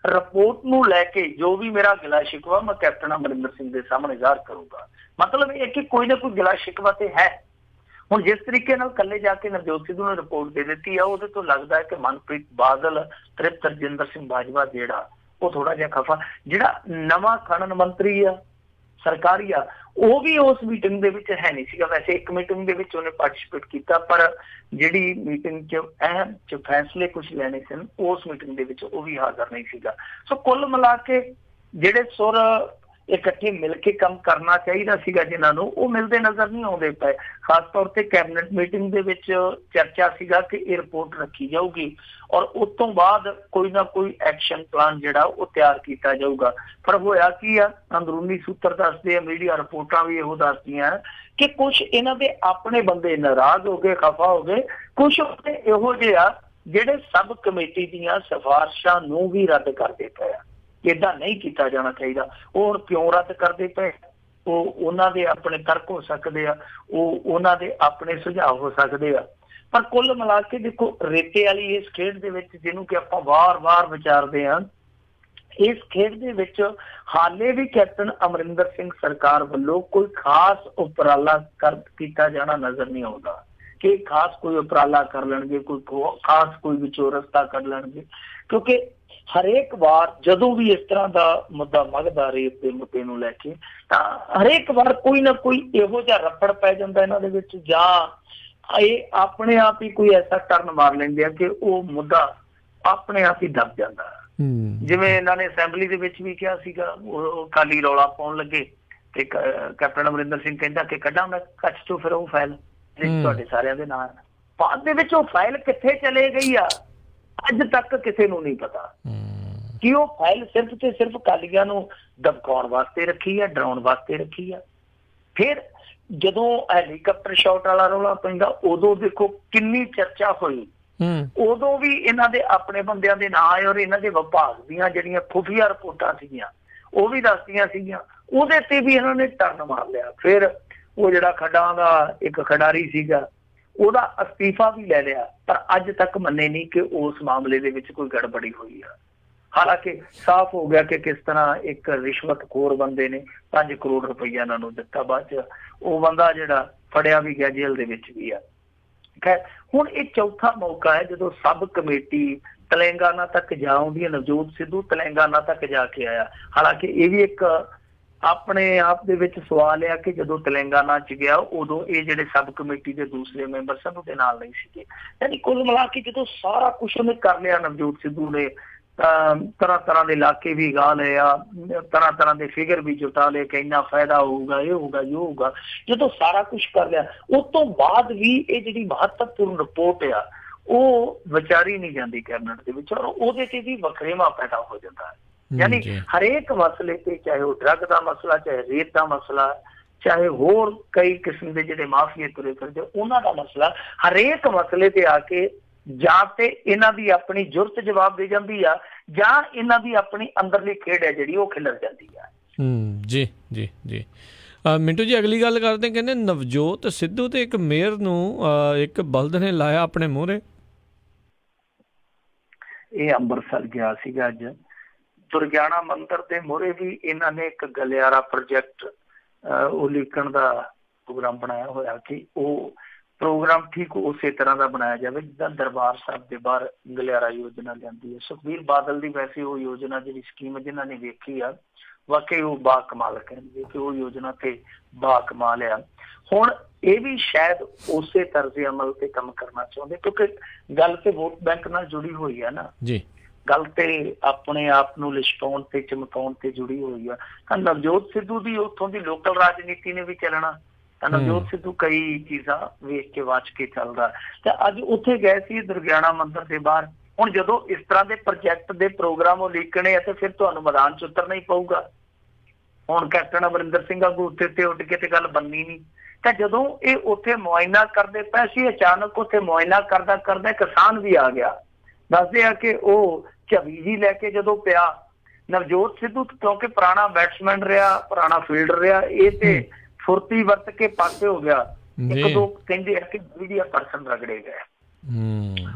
ਰਿਪੋਰਟ ਨੂੰ ਲੈ ਕੇ ਜੋ ਵੀ ਮੇਰਾ ਗਿਲਾ ਸ਼ਿਕਵਾ ਮੈਂ ਕੈਪਟਨ ਅਮਰਿੰਦਰ ਸਿੰਘ ਦੇ ਸਾਹਮਣੇ ਜ਼ਾਹਰ ਕਰੂੰਗਾ। ਮਤਲਬ ਇਹ ਕਿ ਕੋਈ ਨਾ ਕੋਈ ਗਿਲਾ ਸ਼ਿਕਵਾ ਤੇ ਹੈ। ਹੁਣ ਜਿਸ ਤਰੀਕੇ ਨਾਲ ਇਕੱਲੇ ਜਾ ਕੇ ਨਵਜੋਤ ਸਿੱਧੂ ਨੇ ਰਿਪੋਰਟ ਦੇ ਦਿੱਤੀ ਆ, ਉਹਦੇ ਤੋਂ ਲੱਗਦਾ ਹੈ ਕਿ ਮਨਪ੍ਰੀਤ ਬਾਦਲ, ਤਰਜਿੰਦਰ ਸਿੰਘ ਬਾਜਵਾ ਜਿਹੜਾ ਉਹ ਥੋੜਾ ਜਿਹਾ ਖਫਾ। ਜਿਹੜਾ ਨਵਾਂ ਖਨਨ ਮੰਤਰੀ ਆ ਸਰਕਾਰੀ ਆ ਉਹ ਵੀ ਉਸ ਮੀਟਿੰਗ ਦੇ ਵਿੱਚ ਹੈ ਨਹੀਂ ਸੀਗਾ। ਵੈਸੇ ਇੱਕ ਮੀਟਿੰਗ ਦੇ ਵਿੱਚ ਉਹਨੇ ਪਾਰਟੀਸਪੇਟ ਕੀਤਾ, ਪਰ ਜਿਹੜੀ ਮੀਟਿੰਗ 'ਚ ਅਹਿਮ 'ਚ ਫੈਸਲੇ ਕੁਛ ਲੈਣੇ ਸਨ ਉਸ ਮੀਟਿੰਗ ਦੇ ਵਿੱਚ ਉਹ ਵੀ ਹਾਜ਼ਰ ਨਹੀਂ ਸੀਗਾ। ਸੋ ਕੁੱਲ ਮਿਲਾ ਕੇ ਜਿਹੜੇ ਸੁਰ ਇਕੱਠੇ ਮਿਲ ਕੇ ਕੰਮ ਕਰਨਾ ਚਾਹੀਦਾ ਸੀਗਾ ਜਿਨ੍ਹਾਂ ਨੂੰ, ਉਹ ਮਿਲਦੇ ਨਜ਼ਰ ਨਹੀਂ ਆਉਂਦੇ ਪਏ। ਖਾਸ ਤੌਰ ਤੇ ਕੈਬਨਿਟ ਮੀਟਿੰਗ ਦੇ ਵਿੱਚ ਚਰਚਾ ਸੀਗਾ ਕਿ ਇਹ ਰਿਪੋਰਟ ਰੱਖੀ ਜਾਊਗੀ ਔਰ ਉਸ ਤੋਂ ਬਾਅਦ ਕੋਈ ਨਾ ਕੋਈ ਐਕਸ਼ਨ ਪਲਾਨ ਜਿਹੜਾ ਉਹ ਤਿਆਰ ਕੀਤਾ ਜਾਊਗਾ। ਪਰ ਹੋਇਆ ਕੀ ਆ, ਅੰਦਰੂਨੀ ਸੂਤਰ ਦੱਸਦੇ ਆ, ਮੀਡੀਆ ਰਿਪੋਰਟਾਂ ਵੀ ਇਹੋ ਦੱਸਦੀਆਂ ਕਿ ਕੁਛ ਇਹਨਾਂ ਦੇ ਆਪਣੇ ਬੰਦੇ ਨਾਰਾਜ਼ ਹੋ ਗਏ, ਖਫਾ ਹੋ ਗਏ। ਕੁਛ ਇਹੋ ਜਿਹੇ ਆ ਜਿਹੜੇ ਸਬ ਕਮੇਟੀ ਦੀਆਂ ਸਿਫਾਰਿਸ਼ਾਂ ਨੂੰ ਵੀ ਰੱਦ ਕਰਦੇ ਪਏ ਆ। ਏਦਾਂ ਨਹੀਂ ਕੀਤਾ ਜਾਣਾ ਚਾਹੀਦਾ। ਉਹ ਹੁਣ ਕਿਉਂ ਰੱਦ ਕਰਦੇ ਪਏ? ਉਹ ਉਹਨਾਂ ਦੇ ਆਪਣੇ ਤਰਕ ਹੋ ਸਕਦੇ ਆ, ਉਹ ਉਹਨਾਂ ਦੇ ਆਪਣੇ ਸੁਝਾਅ ਹੋ ਸਕਦੇ ਆ। ਪਰ ਕੁੱਲ ਮਿਲਾ ਕੇ ਦੇਖੋ, ਰੇਤੇ ਵਾਲੀ ਇਸ ਖੇਡ ਦੇ ਵਿੱਚ ਜਿਹਨੂੰ ਕਿ ਆਪਾਂ ਵਾਰ-ਵਾਰ ਵਿਚਾਰਦੇ ਹਾਂ ਇਸ ਖੇਡ ਦੇ ਵਿੱਚ ਹਾਲੇ ਵੀ ਕੈਪਟਨ ਅਮਰਿੰਦਰ ਸਿੰਘ ਸਰਕਾਰ ਵੱਲੋਂ ਕੋਈ ਖਾਸ ਉਪਰਾਲਾ ਕੀਤਾ ਜਾਣਾ ਨਜ਼ਰ ਨਹੀਂ ਆਉਂਦਾ ਕਿ ਖਾਸ ਕੋਈ ਉਪਰਾਲਾ ਕਰ ਲੈਣਗੇ, ਕੋਈ ਖਾਸ ਕੋਈ ਵਿਚੋਂ ਰਸਤਾ ਕੱਢ ਲੈਣਗੇ। ਕਿਉਂਕਿ ਹਰੇਕ ਵਾਰ ਜਦੋਂ ਵੀ ਇਸ ਤਰ੍ਹਾਂ ਦਾ ਮੁੱਦਾ ਮੱਘਦਾ ਰੇਪ ਦੇ ਮੁੱਦੇ ਨੂੰ ਲੈ ਕੇ, ਤਾਂ ਹਰੇਕ ਵਾਰ ਕੋਈ ਨਾ ਕੋਈ ਇਹੋ ਜਿਹਾ ਰੱਫੜ ਪੈ ਜਾਂਦਾ ਇਹਨਾਂ ਦੇ ਵਿੱਚ, ਜਾਂ ਇਹ ਆਪਣੇ ਆਪ ਹੀ ਕੋਈ ਐਸਾ ਟਰਨ ਮਾਰ ਲੈਂਦੇ ਆ ਕਿ ਉਹ ਮੁੱਦਾ ਆਪਣੇ ਆਪ ਹੀ ਦਬ ਜਾਂਦਾ। ਜਿਵੇਂ ਇਹਨਾਂ ਨੇ ਅਸੈਂਬਲੀ ਦੇ ਵਿੱਚ ਵੀ ਕਿਹਾ ਸੀਗਾ, ਉਹ ਅਕਾਲੀ ਰੌਲਾ ਪਾਉਣ ਲੱਗੇ ਤੇ ਕੈਪਟਨ ਅਮਰਿੰਦਰ ਸਿੰਘ ਕਹਿੰਦਾ ਕਿ ਕੱਢਾਂ ਮੈਂ ਕੱਚ ਚੋਂ ਫਿਰ ਉਹ ਫਾਈਲ ਤੁਹਾਡੇ ਸਾਰਿਆਂ ਦੇ ਨਾਲ। ਬਾਅਦ ਦੇ ਵਿੱਚ ਉਹ ਫਾਈਲ ਕਿੱਥੇ ਚਲੇ ਗਈ ਆ ਅੱਜ ਤੱਕ ਕਿਸੇ ਨੂੰ ਨਹੀਂ ਪਤਾ ਕਿ ਉਹ ਫਾਈਲ ਸਿਰਫ ਤੇ ਸਿਰਫ ਅਕਾਲੀਆਂ ਨੂੰ ਦਬਕਾਉਣ ਵਾਸਤੇ ਰੱਖੀ ਆ, ਡਰਾਉਣ ਵਾਸਤੇ ਰੱਖੀ ਆ। ਫਿਰ ਜਦੋਂ ਹੈਲੀਕਾਪਟਰ ਸ਼ਾਟ ਵਾਲਾ ਰੌਲਾ ਪੈਂਦਾ ਉਦੋਂ ਦੇਖੋ ਕਿੰਨੀ ਚਰਚਾ ਹੋਈ। ਉਦੋਂ ਵੀ ਇਹਨਾਂ ਦੇ ਆਪਣੇ ਬੰਦਿਆਂ ਦੇ ਨਾਂ ਆਏ ਔਰ ਇਹਨਾਂ ਦੇ ਵਿਭਾਗ ਦੀਆਂ ਜਿਹੜੀਆਂ ਖੁਫੀਆ ਰਿਪੋਰਟਾਂ ਸੀਗੀਆਂ ਉਹ ਵੀ ਦੱਸਦੀਆਂ ਸੀਗੀਆਂ, ਉਹਦੇ ਤੇ ਵੀ ਇਹਨਾਂ ਨੇ ਟਰਨ ਮਾਰ ਲਿਆ। ਫਿਰ ਉਹ ਜਿਹੜਾ ਖੱਡਾਂ ਦਾ ਇੱਕ ਖਿਡਾਰੀ ਸੀਗਾ ਉਹਦਾ ਅਸਤੀਫਾ ਵੀ ਲੈ ਲਿਆ, ਪਰ ਅੱਜ ਤੱਕ ਮੰਨੇ ਨਹੀਂ ਕਿ ਉਸ ਮਾਮਲੇ ਦੇ ਵਿੱਚ ਕੋਈ ਗੜਬੜੀ ਹੋਈ ਆ। ਹਾਲਾਂਕਿ ਸਾਫ਼ ਹੋ ਗਿਆ ਕਿ ਕਿਸ ਤਰ੍ਹਾਂ ਇੱਕ ਰਿਸ਼ਵਤਖੋਰ ਬੰਦੇ ਨੇ 5 ਕਰੋੜ ਰੁਪਈਆ ਇਹਨਾਂ ਨੂੰ ਦਿੱਤਾ। ਬਾਅਦ ਚ ਉਹ ਬੰਦਾ ਜਿਹੜਾ ਫੜਿਆ ਵੀ ਗਿਆ, ਜੇਲ੍ਹ ਦੇ ਵਿੱਚ ਵੀ ਆ। ਖੈਰ ਹੁਣ ਇਹ ਚੌਥਾ ਮੌਕਾ ਹੈ ਜਦੋਂ ਸਬ ਕਮੇਟੀ ਤੇਲੰਗਾਨਾ ਤੱਕ ਜਾ ਆਉਂਦੀ ਹੈ। ਨਵਜੋਤ ਸਿੱਧੂ ਤੇਲੰਗਾਨਾ ਤੱਕ ਜਾ ਕੇ ਆਇਆ। ਹਾਲਾਂਕਿ ਇਹ ਵੀ ਇੱਕ ਆਪਣੇ ਆਪ ਦੇ ਵਿੱਚ ਸਵਾਲ ਆ ਕਿ ਜਦੋਂ ਤੇਲੰਗਾਨਾ ਚ ਗਿਆ ਉਦੋਂ ਇਹ ਜਿਹੜੇ ਸਬ ਕਮੇਟੀ ਦੇ ਦੂਸਰੇ ਮੈਂਬਰ ਸਨ ਉਹਦੇ ਨਾਲ ਨਹੀਂ ਸੀਗੇ। ਯਾਨੀ ਕੁੱਲ ਮਿਲਾ ਕੇ ਜਦੋਂ ਸਾਰਾ ਕੁਛ ਉਹਨੇ ਕਰ ਲਿਆ ਨਵਜੋਤ ਸਿੱਧੂ ਨੇ, ਤਰ੍ਹਾਂ ਤਰ੍ਹਾਂ ਦੇ ਇਲਾਕੇ ਵੀ ਗਾ ਲਏ ਆ, ਤਰ੍ਹਾਂ ਤਰ੍ਹਾਂ ਦੇ ਫਿਗਰ ਵੀ ਜੁਟਾ ਲਏ ਕਿ ਇੰਨਾ ਫਾਇਦਾ ਹੋਊਗਾ, ਇਹ ਹੋਊਗਾ, ਇਹ ਹੋਊਗਾ। ਜਦੋਂ ਸਾਰਾ ਕੁਛ ਕਰ ਲਿਆ ਉਸ ਤੋਂ ਬਾਅਦ ਵੀ ਇਹ ਜਿਹੜੀ ਮਹੱਤਵਪੂਰਨ ਰਿਪੋਰਟ ਆ ਉਹ ਵਿਚਾਰੀ ਨਹੀਂ ਜਾਂਦੀ ਕੈਬਨਿਟ ਦੇ ਵਿੱਚ, ਔਰ ਉਹਦੇ ਤੇ ਵੀ ਵਖਰੇਵਾਂ ਪੈਦਾ ਹੋ ਜਾਂਦਾ ਹੈ। ਯਾਨੀ ਹਰੇਕ ਮਸਲੇ ਤੇ, ਚਾਹੇ ਉਹ ਡਰੱਗ ਦਾ ਮਸਲਾ, ਚਾਹੇ ਰੇਤ ਦਾ ਮਸਲਾ, ਚਾਹੇ ਹੋਰ ਕਈ ਕਿਸਮ ਦੇ ਜਿਹੜੇ ਮਾਫੀਏ ਤੁਰੇ ਫਿਰਦੇ ਉਹਨਾਂ ਦਾ ਮਸਲਾ, ਹਰੇਕ ਮਸਲੇ ਤੇ ਆ ਕੇ ਜਾਂ ਤੇ ਇਹਨਾਂ ਦੀ ਆਪਣੀ ਜੁਰਤ ਜਵਾਬ ਦੇ ਜਾਂਦੀ ਆ ਜਾਂ ਇਹਨਾਂ ਦੀ ਆਪਣੀ ਅੰਦਰਲੀ ਖੇਡ ਹੈ ਜਿਹੜੀ ਉਹ ਖਿਲਰ ਜਾਂਦੀ ਆ। ਜੀ ਜੀ ਜੀ ਮਿੰਟੂ ਜੀ, ਅਗਲੀ ਗੱਲ ਕਰਦੇ, ਕਹਿੰਦੇ ਨਵਜੋਤ ਸਿੱਧੂ ਤੇ ਇੱਕ ਮੇਅਰ ਨੂੰ ਇੱਕ ਬਲਦ ਨੇ ਲਾਇਆ ਆਪਣੇ ਮੂਹਰੇ। ਇਹ ਅੰਮ੍ਰਿਤਸਰ ਗਿਆ ਸੀਗਾ ਅੱਜ, ਦੁਰਗਿਆਣਾ ਮੰਦਿਰ ਦੇ ਮੂਹਰੇ ਵੀ ਇਹਨਾਂ ਨੇ ਇੱਕ ਗਲਿਆਰਾ ਪ੍ਰੋਜੈਕਟ ਉਹ ਲੀਕਣ ਦਾ ਪ੍ਰੋਗਰਾਮ ਬਣਾਇਆ ਹੋਇਆ ਕਿ ਉਹ ਪ੍ਰੋਗਰਾਮ ਠੀਕ ਉਸੇ ਤਰ੍ਹਾਂ ਦਾ ਬਣਾਇਆ ਜਾਵੇ ਜਿੱਦਾਂ ਦਰਬਾਰ ਸਾਹਿਬ ਦੇ ਬਾਹਰ ਗਲਿਆਰਾ ਯੋਜਨਾ ਲਿਆਂਦੀ ਹੈ। ਸੁਖਬੀਰ ਬਾਦਲ ਦੀ ਵੈਸੇ ਉਹ ਯੋਜਨਾ ਜਿਹੜੀ ਸਕੀਮ ਜਿਹਨਾਂ ਨੇ ਵੇਖੀ ਆ ਵਾਕਈ ਉਹ ਬਾ ਕਮਾਲ ਕਹਿੰਦੇ ਕਿ ਉਹ ਯੋਜਨਾ ਤੇ ਬਾ ਕਮਾਲ ਆ। ਹੁਣ ਇਹ ਵੀ ਸ਼ਾਇਦ ਉਸੇ ਤਰਜ਼ੇ ਅਮਲ ਤੇ ਕੰਮ ਕਰਨਾ ਚਾਹੁੰਦੇ ਕਿਉਂਕਿ ਗੱਲ ਤੇ ਵੋਟ ਬੈਂਕ ਨਾਲ ਜੁੜੀ ਹੋਈ ਆ ਨਾ ਜੀ, ਗੱਲ ਤੇ ਆਪਣੇ ਆਪ ਨੂੰ ਲਿਸ਼ਕਾਉਣ ਤੇ ਚਮਕਾਉਣ ਤੇ ਜੁੜੀ ਹੋਈ ਆ। ਤਾਂ ਨਵਜੋਤ ਸਿੱਧੂ ਦੀ ਉੱਥੋਂ ਦੀ ਲੋਕਲ ਰਾਜਨੀਤੀ ਨੇ ਵੀ ਚੱਲਣਾ, ਤਾਂ ਨਵਜੋਤ ਸਿੱਧੂ ਕਈ ਚੀਜ਼ਾਂ ਵੇਖ ਕੇ ਵਾਚ ਕੇ ਚੱਲਦਾ। ਤੇ ਅੱਜ ਉੱਥੇ ਗਏ ਸੀ ਦੁਰਗਿਆਣਾ ਮੰਦਿਰ ਦੇ ਬਾਹਰ। ਹੁਣ ਜਦੋਂ ਇਸ ਤਰ੍ਹਾਂ ਦੇ ਪ੍ਰੋਜੈਕਟ ਦੇ ਪ੍ਰੋਗਰਾਮ ਉਹ ਲੀਕਣੇ ਆ ਤੇ ਫਿਰ ਤੁਹਾਨੂੰ ਮੈਦਾਨ ਚ ਉਤਰਨਾ ਹੀ ਪਊਗਾ। ਹੁਣ ਕੈਪਟਨ ਅਮਰਿੰਦਰ ਸਿੰਘ ਆਗੂ ਉੱਤੇ ਉੱਡ ਕੇ ਤੇ ਗੱਲ ਬਣਨੀ ਨਹੀਂ। ਤਾਂ ਜਦੋਂ ਇਹ ਉੱਥੇ ਮੁਆਇਨਾ ਕਰਦੇ ਪਏ ਸੀ, ਅਚਾਨਕ ਉੱਥੇ ਮੁਆਇਨਾ ਕਰਦਾ ਕਰਦਾ ਕਿਸਾਨ ਵੀ ਆ ਗਿਆ। ਦੱਸਦੇ ਆ ਕਿ ਉਹ ਝਵੀ ਜੀ ਲੈ ਕੇ ਜਦੋਂ ਪਿਆ, ਨਵਜੋਤ ਸਿੱਧੂ ਕਿਉਂਕਿ ਪੁਰਾਣਾ ਬੈਟਸਮੈਨ ਰਿਹਾ, ਪੁਰਾਣਾ ਫੀਲਡਰ ਰਿਹਾ, ਇਹ ਤੇ ਫੁਰਤੀ ਵਰਤ ਕੇ ਪਾਸੇ ਹੋ ਗਿਆ। ਇੱਕ ਦੋ ਕਹਿੰਦੇ ਆ ਕਿ ਮੀਡੀਆ ਪਰਸਨ ਰਗੜੇ ਗਏ,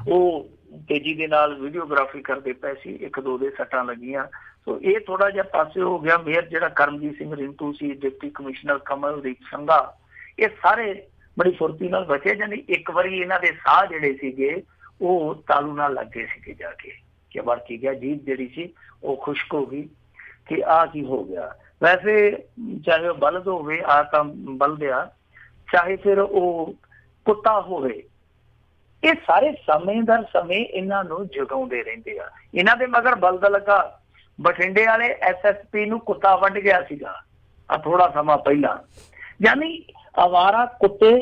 ਉਹ ਤੇਜ਼ੀ ਦੇ ਨਾਲ ਵੀਡੀਓਗ੍ਰਾਫੀ ਕਰਦੇ ਪਏ ਸੀ, ਇੱਕ ਦੋ ਦੇ ਸੱਟਾਂ ਲੱਗੀਆਂ। ਸੋ ਇਹ ਥੋੜਾ ਜਿਹਾ ਪਾਸੇ ਹੋ ਗਿਆ। ਮੇਅਰ ਜਿਹੜਾ ਕਰਮਜੀਤ ਸਿੰਘ ਰਿੰਟੂ ਸੀ, ਡਿਪਟੀ ਕਮਿਸ਼ਨਰ ਕਮਲਦੀਪ ਸੰਘਾ, ਇਹ ਸਾਰੇ ਬੜੀ ਫੁਰਤੀ ਨਾਲ ਬਚੇ। ਜਾਨੀ ਇੱਕ ਵਾਰੀ ਇਹਨਾਂ ਦੇ ਸਾਹ ਜਿਹੜੇ ਸੀਗੇ ਉਹ ਤਾਲੂ ਨਾਲ ਲੱਗ ਗਏ ਸੀਗੇ ਜਾ ਕੇ ਕਿ ਵੜ ਕੀ ਗਿਆ, ਜੀਭ ਜਿਹੜੀ ਸੀ ਉਹ ਖੁਸ਼ਕ ਹੋ ਗਈ ਕਿ ਆਹ ਕੀ ਹੋ ਗਿਆ। ਵੈਸੇ ਚਾਹੇ ਉਹ ਬਲਦ ਹੋਵੇ, ਆ ਤਾਂ ਬਲਦ ਆ, ਚਾਹੇ ਫਿਰ ਉਹ ਕੁੱਤਾ ਹੋਵੇ, ਇਹ ਸਾਰੇ ਸਮੇਂ ਦਰ ਸਮੇਂ ਇਹਨਾਂ ਨੂੰ ਜਗਾਉਂਦੇ ਰਹਿੰਦੇ ਆ। ਇਹਨਾਂ ਦੇ ਮਗਰ ਬਲਦ ਲੱਗਾ। ਬਠਿੰਡੇ ਵਾਲੇ SSP ਨੂੰ ਕੁੱਤਾ ਵੱਢ ਗਿਆ ਸੀਗਾ ਆ ਥੋੜਾ ਸਮਾਂ ਪਹਿਲਾਂ। ਯਾਨੀ ਅਵਾਰਾ ਕੁੱਤੇ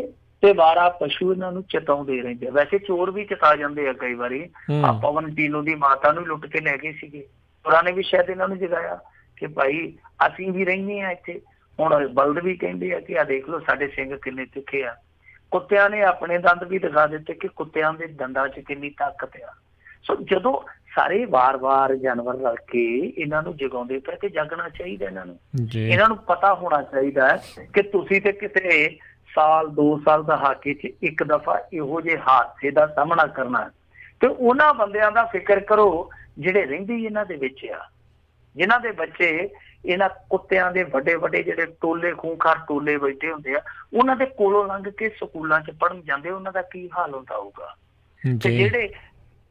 ਤੇ ਵਾਰਾ ਪਸ਼ੂ ਇਹਨਾਂ ਨੂੰ ਚਤਾਉਂਦੇ ਰਹਿੰਦੇ ਆ। ਵੈਸੇ ਚੋਰ ਵੀ ਚਤਾ ਜਾਂਦੇ ਆ ਕਈ ਵਾਰੀ। ਆ ਪਵਨ ਟੀਨੂ ਦੀ ਮਾਤਾ ਨੂੰ ਲੁੱਟ ਕੇ ਲੈ ਗਏ ਸੀਗੇ, ਉਹਨਾਂ ਨੇ ਵੀ ਸ਼ਾਇਦ ਇਹਨਾਂ ਨੂੰ ਜਗਾਇਆ ਕਿ ਭਾਈ ਅਸੀਂ ਵੀ ਰਹਿੰਦੇ ਆ ਇੱਥੇ। ਹੁਣ ਬਲਦ ਵੀ ਕਹਿੰਦੇ ਆ ਕਿ ਆ ਦੇਖ ਲਓ ਸਾਡੇ ਸਿੰਘ ਕਿੰਨੇ ਤਿੱਖੇ ਆ। ਕੁੱਤਿਆਂ ਨੇ ਆਪਣੇ ਦੰਦ ਵੀ ਦਿਖਾ ਦਿੱਤੇ ਕਿ ਕੁੱਤਿਆਂ ਦੇ ਦੰਦਾਂ 'ਚ ਕਿੰਨੀ ਤਾਕਤ ਆ। ਸੋ ਜਦੋਂ ਸਾਰੇ ਵਾਰ-ਵਾਰ ਜਾਨਵਰ ਰਲ ਕੇ ਇਹਨਾਂ ਨੂੰ ਜਗਾਉਂਦੇ ਪਏ ਤੇ ਜਾਗਣਾ ਚਾਹੀਦਾ ਇਹਨਾਂ ਨੂੰ। ਇਹਨਾਂ ਨੂੰ ਪਤਾ ਹੋਣਾ ਚਾਹੀਦਾ ਹੈ ਕਿ ਤੁਸੀਂ ਤੇ ਕਿਸੇ ਸਾਲ 2 ਸਾਲ ਦਾ ਹਾਕੇ 'ਚ ਇੱਕ ਦਫਾ ਇਹੋ ਜਿਹੇ ਹਾਦਸੇ ਦਾ ਸਾਹਮਣਾ ਕਰਨਾ ਤੇ ਉਹਨਾਂ ਬੰਦਿਆਂ ਦਾ ਫਿਕਰ ਕਰੋ ਜਿਹੜੇ ਰਹਿੰਦੇ ਹੀ ਇਹਨਾਂ ਦੇ ਵਿੱਚ ਆ। ਜਿਨ੍ਹਾਂ ਦੇ ਬੱਚੇ ਇਹਨਾਂ ਕੁੱਤਿਆਂ ਦੇ ਵੱਡੇ ਵੱਡੇ ਜਿਹੜੇ ਟੋਲੇ ਖੂੰਖਾਰ ਟੋਲੇ ਬੈਠੇ ਹੁੰਦੇ ਆ, ਉਹਨਾਂ ਦੇ ਕੋਲੋਂ ਲੰਘ ਕੇ ਸਕੂਲਾਂ 'ਚ ਪੜ੍ਹਨ ਜਾਂਦੇ, ਉਹਨਾਂ ਦਾ ਕੀ ਹਾਲ ਹੁੰਦਾ ਹੋਊਗਾ। ਤੇ ਜਿਹੜੇ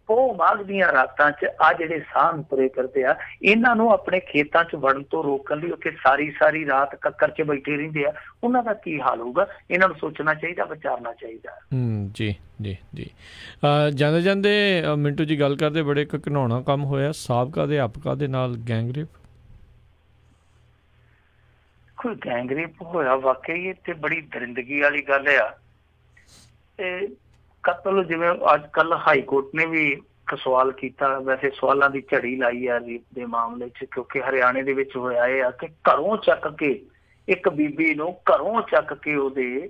ਉਹ ਮਾਘ ਦੀਆਂ ਰਾਤਾਂ 'ਚ ਆ ਜਿਹੜੇ ਸਾਹ ਤੁਰੇ ਕਰਦੇ ਆ, ਇਹਨਾਂ ਨੂੰ ਆਪਣੇ ਖੇਤਾਂ 'ਚ ਵੜਨ ਤੋਂ ਰੋਕਣ ਲਈ ਉੱਥੇ ਸਾਰੀ ਰਾਤ ਕੱਕਰ 'ਚ ਬੈਠੇ ਰਹਿੰਦੇ ਆ, ਉਹਨਾਂ ਦਾ ਕੀ ਹਾਲ ਹੋਊਗਾ। ਇਹਨਾਂ ਨੂੰ ਸੋਚਣਾ ਚਾਹੀਦਾ, ਵਿਚਾਰਨਾ ਚਾਹੀਦਾ। ਜੀ ਜੀ ਜੀ। ਜਾਂਦੇ ਜਾਂਦੇ ਮਿੰਟੂ ਜੀ ਗੱਲ ਕਰਦੇ, ਬੜੇ ਇੱਕ ਘਿਨਾਉਣਾ ਕੰਮ ਹੋਇਆ ਸਾਬਕਾ ਅਧਿਆਪਕਾਂ ਦੇ ਨਾਲ ਗੈਂਗਰੇਪ। ਕੋਈ ਗੈਂਗਰੇਪ ਹੋਇਆ ਵਾਕਈ, ਤੇ ਬੜੀ ਦਰਿੰਦਗੀ ਵਾਲੀ ਗੱਲ ਆ। ਤੇ ਕਤਲ, ਜਿਵੇਂ ਅੱਜ ਕੱਲ ਹਾਈ ਕੋਰਟ ਨੇ ਵੀ ਇੱਕ ਸਵਾਲ ਕੀਤਾ, ਵੈਸੇ ਸਵਾਲਾਂ ਦੀ ਝੜੀ ਲਾਈ ਆ ਰੇਪ ਦੇ ਮਾਮਲੇ 'ਚ, ਕਿਉਂਕਿ ਹਰਿਆਣੇ ਦੇ ਵਿੱਚ ਹੋਇਆ ਇਹ ਆ ਕਿ ਘਰੋਂ ਚੱਕ ਕੇ ਇੱਕ ਬੀਬੀ ਨੂੰ ਘਰੋਂ ਚੱਕ ਕੇ ਉਹਦੇ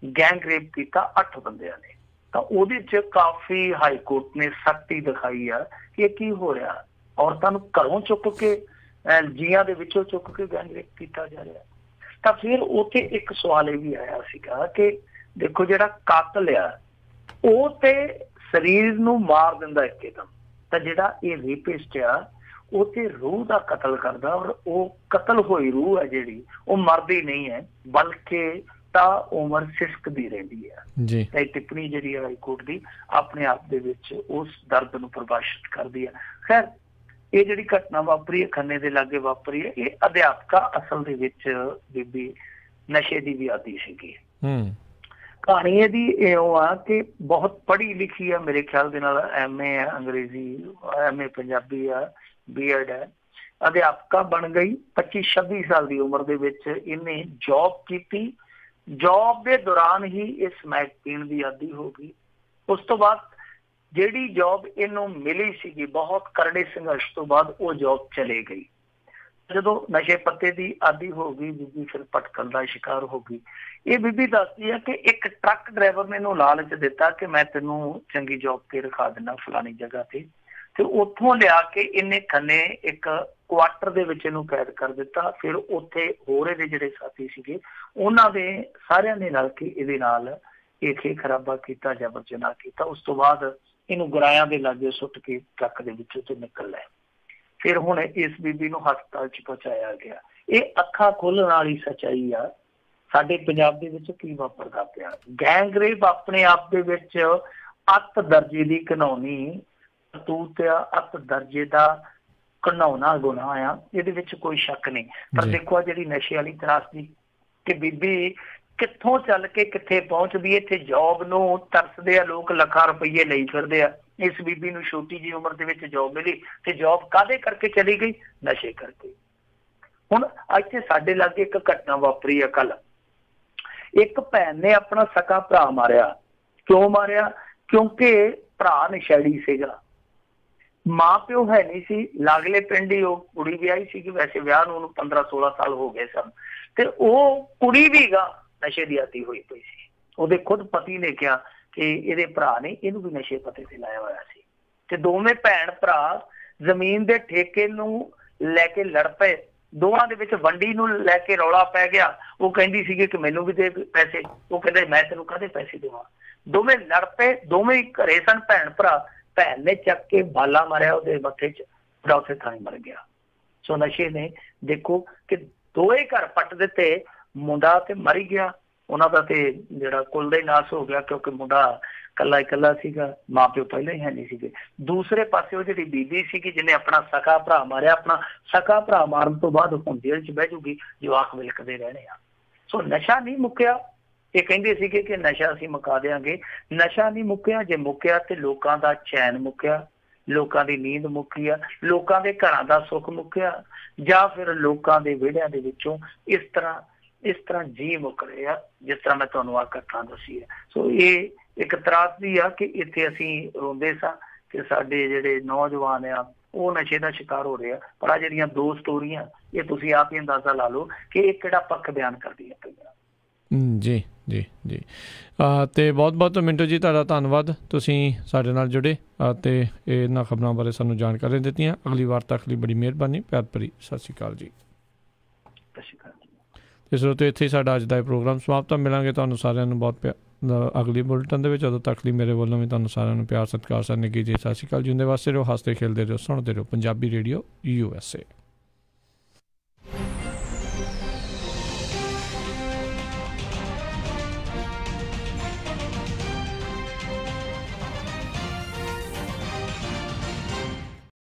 ਗੈਂਗ ਰੇਪ ਕੀਤਾ 8 ਬੰਦਿਆਂ ਨੇ। ਤਾਂ ਉਹਦੇ 'ਚ ਕਾਫੀ ਹਾਈ ਕੋਰਟ ਨੇ ਸਖਤੀ ਦਿਖਾਈ ਆ ਕਿ ਇਹ ਕੀ ਹੋ ਰਿਹਾ, ਔਰਤਾਂ ਨੂੰ ਘਰੋਂ ਚੁੱਕ ਕੇ ਜੀਆਂ ਦੇ ਵਿੱਚੋਂ ਚੁੱਕ ਕੇ ਗੈਂਗ ਰੇਪ ਕੀਤਾ ਜਾ ਰਿਹਾ। ਤਾਂ ਫਿਰ ਉੱਥੇ ਇੱਕ ਸਵਾਲ ਇਹ ਵੀ ਆਇਆ ਸੀਗਾ ਕਿ ਦੇਖੋ, ਜਿਹੜਾ ਕਾਤਲ ਆ ਉਹ ਤੇ ਸਰੀਰ ਨੂੰ ਮਾਰ ਦਿੰਦਾ ਇੱਕਦਮ, ਤਾਂ ਜਿਹੜਾ ਇਹ ਰੇਪਿਸਟ ਆ ਉਹ ਤੇ ਰੂਹ ਦਾ ਕਤਲ ਕਰਦਾ, ਔਰ ਉਹ ਕਤਲ ਹੋਈ ਰੂਹ ਹੈ ਜਿਹੜੀ ਉਹ ਮਰਦੀ ਨਹੀਂ ਹੈ, ਬਲਕਿ ਤਾਂ ਉਮਰ ਸਿਸਕਦੀ ਰਹਿੰਦੀ ਹੈ ਜੀ। ਤਾਂ ਇਹ ਟਿੱਪਣੀ ਜਿਹੜੀ ਹਾਈ ਕੋਰਟ ਦੀ ਆਪਣੇ ਆਪ ਦੇ ਵਿੱਚ ਉਸ ਦਰਦ ਨੂੰ ਪ੍ਰਭਾਸ਼ਿਤ ਕਰਦੀ ਹੈ। ਖੈਰ, ਇਹ ਜਿਹੜੀ ਘਟਨਾ ਵਾਪਰੀ ਹੈ, ਖੰਨੇ ਦੇ ਲਾਗੇ ਵਾਪਰੀ ਹੈ, ਇਹ ਅਧਿਆਪਕਾ ਅਸਲ ਦੇ ਵਿੱਚ ਬੀਬੀ ਨਸ਼ੇ ਦੀ ਵੀ ਆਦੀ ਸੀਗੀ। ਕਹਾਣੀ ਇਹਦੀ ਇਹੋ ਆ ਕਿ ਬਹੁਤ ਪੜ੍ਹੀ ਲਿਖੀ ਆ, ਮੇਰੇ ਖਿਆਲ ਦੇ ਨਾਲ MA ਹੈ ਅੰਗਰੇਜ਼ੀ, MA ਪੰਜਾਬੀ ਆ, BEd ਹੈ, ਅਧਿਆਪਕਾ ਬਣ ਗਈ। 25-26 ਸਾਲ ਦੀ ਉਮਰ ਦੇ ਵਿੱਚ ਇਹਨੇ ਜੌਬ ਕੀਤੀ। ਜੌਬ ਦੇ ਦੌਰਾਨ ਹੀ ਇਹ ਸਮੈਕ ਪੀਣ ਦੀ ਆਦੀ ਹੋ ਗਈ। ਉਸ ਤੋਂ ਬਾਅਦ ਜਿਹੜੀ ਜੌਬ ਇਹਨੂੰ ਮਿਲੀ ਸੀਗੀ, ਬਹੁਤ ਕਰੜੇ ਸੰਘਰਸ਼ ਤੋਂ ਬਾਅਦ ਉਹ ਜੌਬ ਚਲੇ ਗਈ। ਜਦੋਂ ਨਸ਼ੇ ਪੱਤੇ ਦੀ ਆਦੀ ਹੋ ਗਈ ਬੀਬੀ, ਫਿਰ ਭਟਕਣ ਦਾ ਸ਼ਿਕਾਰ ਹੋ ਗਈ। ਇਹ ਬੀਬੀ ਦੱਸਦੀ ਹੈ ਕਿ ਇੱਕ ਟਰੱਕ ਡਰਾਈਵਰ ਨੇ ਇਹਨੂੰ ਲਾਲਚ ਦਿੱਤਾ ਕਿ ਮੈਂ ਤੈਨੂੰ ਚੰਗੀ ਜੌਬ ਤੇ ਰਖਾ ਦਿੰਦਾ ਫਲਾਣੀ ਜਗ੍ਹਾ ਤੇ ਉੱਥੋਂ ਲਿਆ ਕੇ ਇਹਨੇ ਖੰਨੇ ਇੱਕ ਕੁਆਟਰ ਦੇ ਵਿੱਚ ਇਹਨੂੰ ਕੈਦ ਕਰ ਦਿੱਤਾ। ਫਿਰ ਉੱਥੇ ਹੋਰ ਇਹਦੇ ਜਿਹੜੇ ਸਾਥੀ ਸੀਗੇ, ਉਹਨਾਂ ਦੇ ਸਾਰਿਆਂ ਨੇ ਰਲ ਕੇ ਇਹਦੇ ਨਾਲ ਇਹ ਖਰਾਬਾ ਕੀਤਾ, ਜਬਰ ਜਨਾਹ ਕੀਤਾ। ਉਸ ਤੋਂ ਬਾਅਦ ਇਹਨੂੰ ਗੁਰਾਇਆਂ ਦੇ ਲਾਗੇ ਸੁੱਟ ਕੇ ਟਰੱਕ ਦੇ ਵਿੱਚੋਂ ਤੇ ਨਿਕਲ ਲਏ। ਫਿਰ ਹੁਣ ਇਸ ਬੀਬੀ ਨੂੰ ਹਸਪਤਾਲ 'ਚ ਪਹੁੰਚਾਇਆ ਗਿਆ। ਇਹ ਅੱਖਾਂ ਖੋਲਣ ਵਾਲੀ ਸੱਚਾਈ ਆ ਸਾਡੇ ਪੰਜਾਬ ਦੇ ਵਿੱਚ ਕੀ ਵਾਪਰਦਾ ਪਿਆ। ਗੈਂਗ ਰੇਪ ਆਪਣੇ ਆਪ ਦੇ ਵਿੱਚ ਅੱਤ ਦਰਜੇ ਦੀ ਘਿਨਾਉਣੀ ਕਰਤੂਤ ਆ, ਅੱਤ ਦਰਜੇ ਦਾ ਘਿਨਾਉਣਾ ਗੁਨਾਹ ਆ, ਇਹਦੇ ਵਿੱਚ ਕੋਈ ਸ਼ੱਕ ਨਹੀਂ। ਪਰ ਦੇਖੋ, ਜਿਹੜੀ ਨਸ਼ੇ ਵਾਲੀ ਤਰਾਸਦੀ ਕਿ ਬੀਬੀ ਕਿੱਥੋਂ ਚੱਲ ਕੇ ਕਿੱਥੇ ਪਹੁੰਚਦੀ। ਇੱਥੇ ਜੌਬ ਨੂੰ ਤਰਸਦੇ ਆ ਲੋਕ, ਲੱਖਾਂ ਰੁਪਈਏ ਲਈ ਫਿਰਦੇ ਆ। ਇਸ ਬੀਬੀ ਨੂੰ ਛੋਟੀ ਜਿਹੀ ਉਮਰ ਦੇ ਵਿੱਚ ਜੌਬ ਮਿਲੀ, ਤੇ ਜੌਬ ਕਾਹਦੇ ਕਰਕੇ ਚਲੀ ਗਈ? ਨਸ਼ੇ ਕਰਕੇ। ਹੁਣ ਇੱਥੇ ਸਾਡੇ ਲਾਗੇ ਇੱਕ ਘਟਨਾ ਵਾਪਰੀ ਆ ਕੱਲ। ਇੱਕ ਭੈਣ ਨੇ ਆਪਣਾ ਸਕਾ ਭਰਾ ਮਾਰਿਆ। ਕਿਉਂ ਮਾਰਿਆ? ਕਿਉਂਕਿ ਭਰਾ ਨਸ਼ੇੜੀ ਸੀਗਾ, ਮਾਂ ਪਿਓ ਹੈ ਨਹੀਂ ਸੀ, ਲਾਗਲੇ ਪਿੰਡ ਹੀ ਉਹ ਕੁੜੀ ਵਿਆਹੀ ਸੀਗੀ। ਵੈਸੇ ਵਿਆਹ ਨੂੰ ਉਹਨੂੰ 15-16 ਸਾਲ ਹੋ ਗਏ ਸਨ, ਤੇ ਉਹ ਕੁੜੀ ਵੀ ਗਾ ਨਸ਼ੇ ਦੀ ਆਦੀ ਹੋਈ ਪਈ ਸੀ। ਉਹਦੇ ਖੁਦ ਪਤੀ ਨੇ ਕਿਹਾ ਕਿ ਇਹਦੇ ਭਰਾ ਨੇ ਇਹਨੂੰ ਵੀ ਨਸ਼ੇ ਪੱਤੇ ਤੇ ਲਾਇਆ ਹੋਇਆ ਸੀ। ਤੇ ਦੋਵੇਂ ਭੈਣ ਭਰਾ ਜ਼ਮੀਨ ਦੇ ਠੇਕੇ ਨੂੰ ਲੈ ਕੇ ਲੜ ਪਏ। ਦੋਵਾਂ ਦੇ ਵਿੱਚ ਵੰਡੀ ਨੂੰ ਲੈ ਕੇ ਰੌਲਾ ਪੈ ਗਿਆ। ਉਹ ਕਹਿੰਦੀ ਸੀਗੀ ਕਿ ਮੈਨੂੰ ਵੀ ਦੇ ਪੈਸੇ, ਉਹ ਕਹਿੰਦੇ ਮੈਂ ਤੈਨੂੰ ਕਾਹਦੇ ਪੈਸੇ ਦੇਵਾਂ। ਦੋਵੇਂ ਲੜ ਪਏ, ਦੋਵੇਂ ਹੀ ਘਰੇ ਸਨ ਭੈਣ ਭਰਾ। ਭੈਣ ਨੇ ਚੱਕ ਕੇ ਬਾਲਾ ਮਾਰਿਆ ਉਹਦੇ ਮੱਥੇ 'ਚ, ਉਹਦਾ ਉੱਥੇ ਥਾਂ ਮਰ ਗਿਆ। ਸੋ ਨਸ਼ੇ ਨੇ ਦੇਖੋ ਕਿ ਦੋਏ ਘਰ ਪੱਟ ਦਿੱਤੇ, ਮੁੰਡਾ ਤੇ ਮਰ ਹੀ ਗਿਆ। ਉਹਨਾਂ ਦਾ ਤੇ ਜਿਹੜਾ ਕੁਲ ਦਾ ਹੀ ਨਾਸ ਹੋ ਗਿਆ, ਕਿਉਂਕਿ ਮੁੰਡਾ ਇਕੱਲਾ ਸੀਗਾ, ਮਾਂ ਪਿਓ ਪਹਿਲਾਂ ਹੀ ਹੈ ਨਹੀਂ ਸੀਗੇ। ਦੂਸਰੇ ਪਾਸੇ ਉਹ ਜਿਹੜੀ ਬੀਬੀ ਸੀਗੀ ਜਿਹਨੇ ਆਪਣਾ ਸਕਾ ਭਰਾ ਮਾਰਿਆ, ਆਪਣਾ ਸਕਾ ਭਰਾ ਮਾਰਨ ਤੋਂ ਬਾਅਦ ਹੁਣ ਜੇਲ੍ਹ 'ਚ ਬਹਿ ਜੂਗੀ, ਜਵਾਕ ਵਿਲਕਦੇ ਰਹਿਣੇ ਆ। ਸੋ ਨਸ਼ਾ ਨਹੀਂ ਮੁੱਕਿਆ। ਇਹ ਕਹਿੰਦੇ ਸੀਗੇ ਕਿ ਨਸ਼ਾ ਅਸੀਂ ਮੁਕਾ ਦਿਆਂਗੇ, ਨਸ਼ਾ ਨਹੀਂ ਮੁੱਕਿਆ। ਜੇ ਮੁੱਕਿਆ ਤੇ ਲੋਕਾਂ ਦਾ ਚੈਨ ਮੁੱਕਿਆ, ਲੋਕਾਂ ਦੀ ਨੀਂਦ ਮੁੱਕੀ ਆ, ਲੋਕਾਂ ਦੇ ਘਰਾਂ ਦਾ ਸੁੱਖ ਮੁੱਕਿਆ, ਜਾਂ ਫਿਰ ਲੋਕਾਂ ਦੇ ਵਿਹੜਿਆਂ ਦੇ ਵਿੱਚੋਂ ਇਸ ਤਰ੍ਹਾਂ ਜੀ ਮੁੱਕ ਰਹੇ ਆ, ਜਿਸ ਤਰ੍ਹਾਂ ਮੈਂ ਤੁਹਾਨੂੰ ਆਹ ਘਟਨਾ ਦੱਸੀ ਹੈ। ਸੋ ਇਹ ਇੱਕ ਤਰਾਸਦੀ ਆ ਕਿ ਇੱਥੇ ਅਸੀਂ ਰੋਂਦੇ ਸਾਂ ਕਿ ਸਾਡੇ ਜਿਹੜੇ ਨੌਜਵਾਨ ਆ ਉਹ ਨਸ਼ੇ ਦਾ ਸ਼ਿਕਾਰ ਹੋ ਰਹੇ ਆ। ਪਰ ਆ ਜਿਹੜੀਆਂ ਦੋ ਸਟੋਰੀਆਂ, ਇਹ ਤੁਸੀਂ ਆਪ ਹੀ ਅੰਦਾਜ਼ਾ ਲਾ ਲਓ ਕਿ ਇਹ ਕਿਹੜਾ ਪੱਖ ਬਿਆਨ ਕਰਦੀਆਂ ਪਈਆਂ। ਜੀ ਜੀ ਜੀ। ਅਤੇ ਬਹੁਤ ਬਹੁਤ ਮਿੰਟੂ ਜੀ ਤੁਹਾਡਾ ਧੰਨਵਾਦ, ਤੁਸੀਂ ਸਾਡੇ ਨਾਲ ਜੁੜੇ ਅਤੇ ਇਹਨਾਂ ਖਬਰਾਂ ਬਾਰੇ ਸਾਨੂੰ ਜਾਣਕਾਰੀ ਦਿੱਤੀਆਂ। ਅਗਲੀ ਵਾਰ ਤੱਕ ਲਈ ਬੜੀ ਮਿਹਰਬਾਨੀ। ਪਿਆਰ ਭਰੀ ਸਤਿ ਸ਼੍ਰੀ ਅਕਾਲ ਜੀ। ਸਤਿ ਸ਼੍ਰੀ ਅਕਾਲ ਜੀ। ਇਸ ਉੱਤੇ ਇੱਥੇ ਹੀ ਸਾਡਾ ਅੱਜ ਦਾ ਇਹ ਪ੍ਰੋਗਰਾਮ ਸਮਾਪਤ ਆ। ਮਿਲਾਂਗੇ ਤੁਹਾਨੂੰ ਸਾਰਿਆਂ ਨੂੰ ਬਹੁਤ ਅਗਲੀ ਬੁਲਟਨ ਦੇ ਵਿੱਚ। ਉਦੋਂ ਤੱਕ ਲਈ ਮੇਰੇ ਵੱਲੋਂ ਵੀ ਤੁਹਾਨੂੰ ਸਾਰਿਆਂ ਨੂੰ ਪਿਆਰ ਸਤਿਕਾਰ ਸਨ। ਜੀ ਸਤਿ ਸ਼੍ਰੀ ਅਕਾਲ। ਜਿਉਂਦੇ ਵਾਸਤੇ ਰਹੋ, ਹੱਸਦੇ ਖੇਲਦੇ ਰਹੋ, ਸੁਣਦੇ ਰਹੋ ਪੰਜਾਬੀ ਰੇਡੀਓ USA।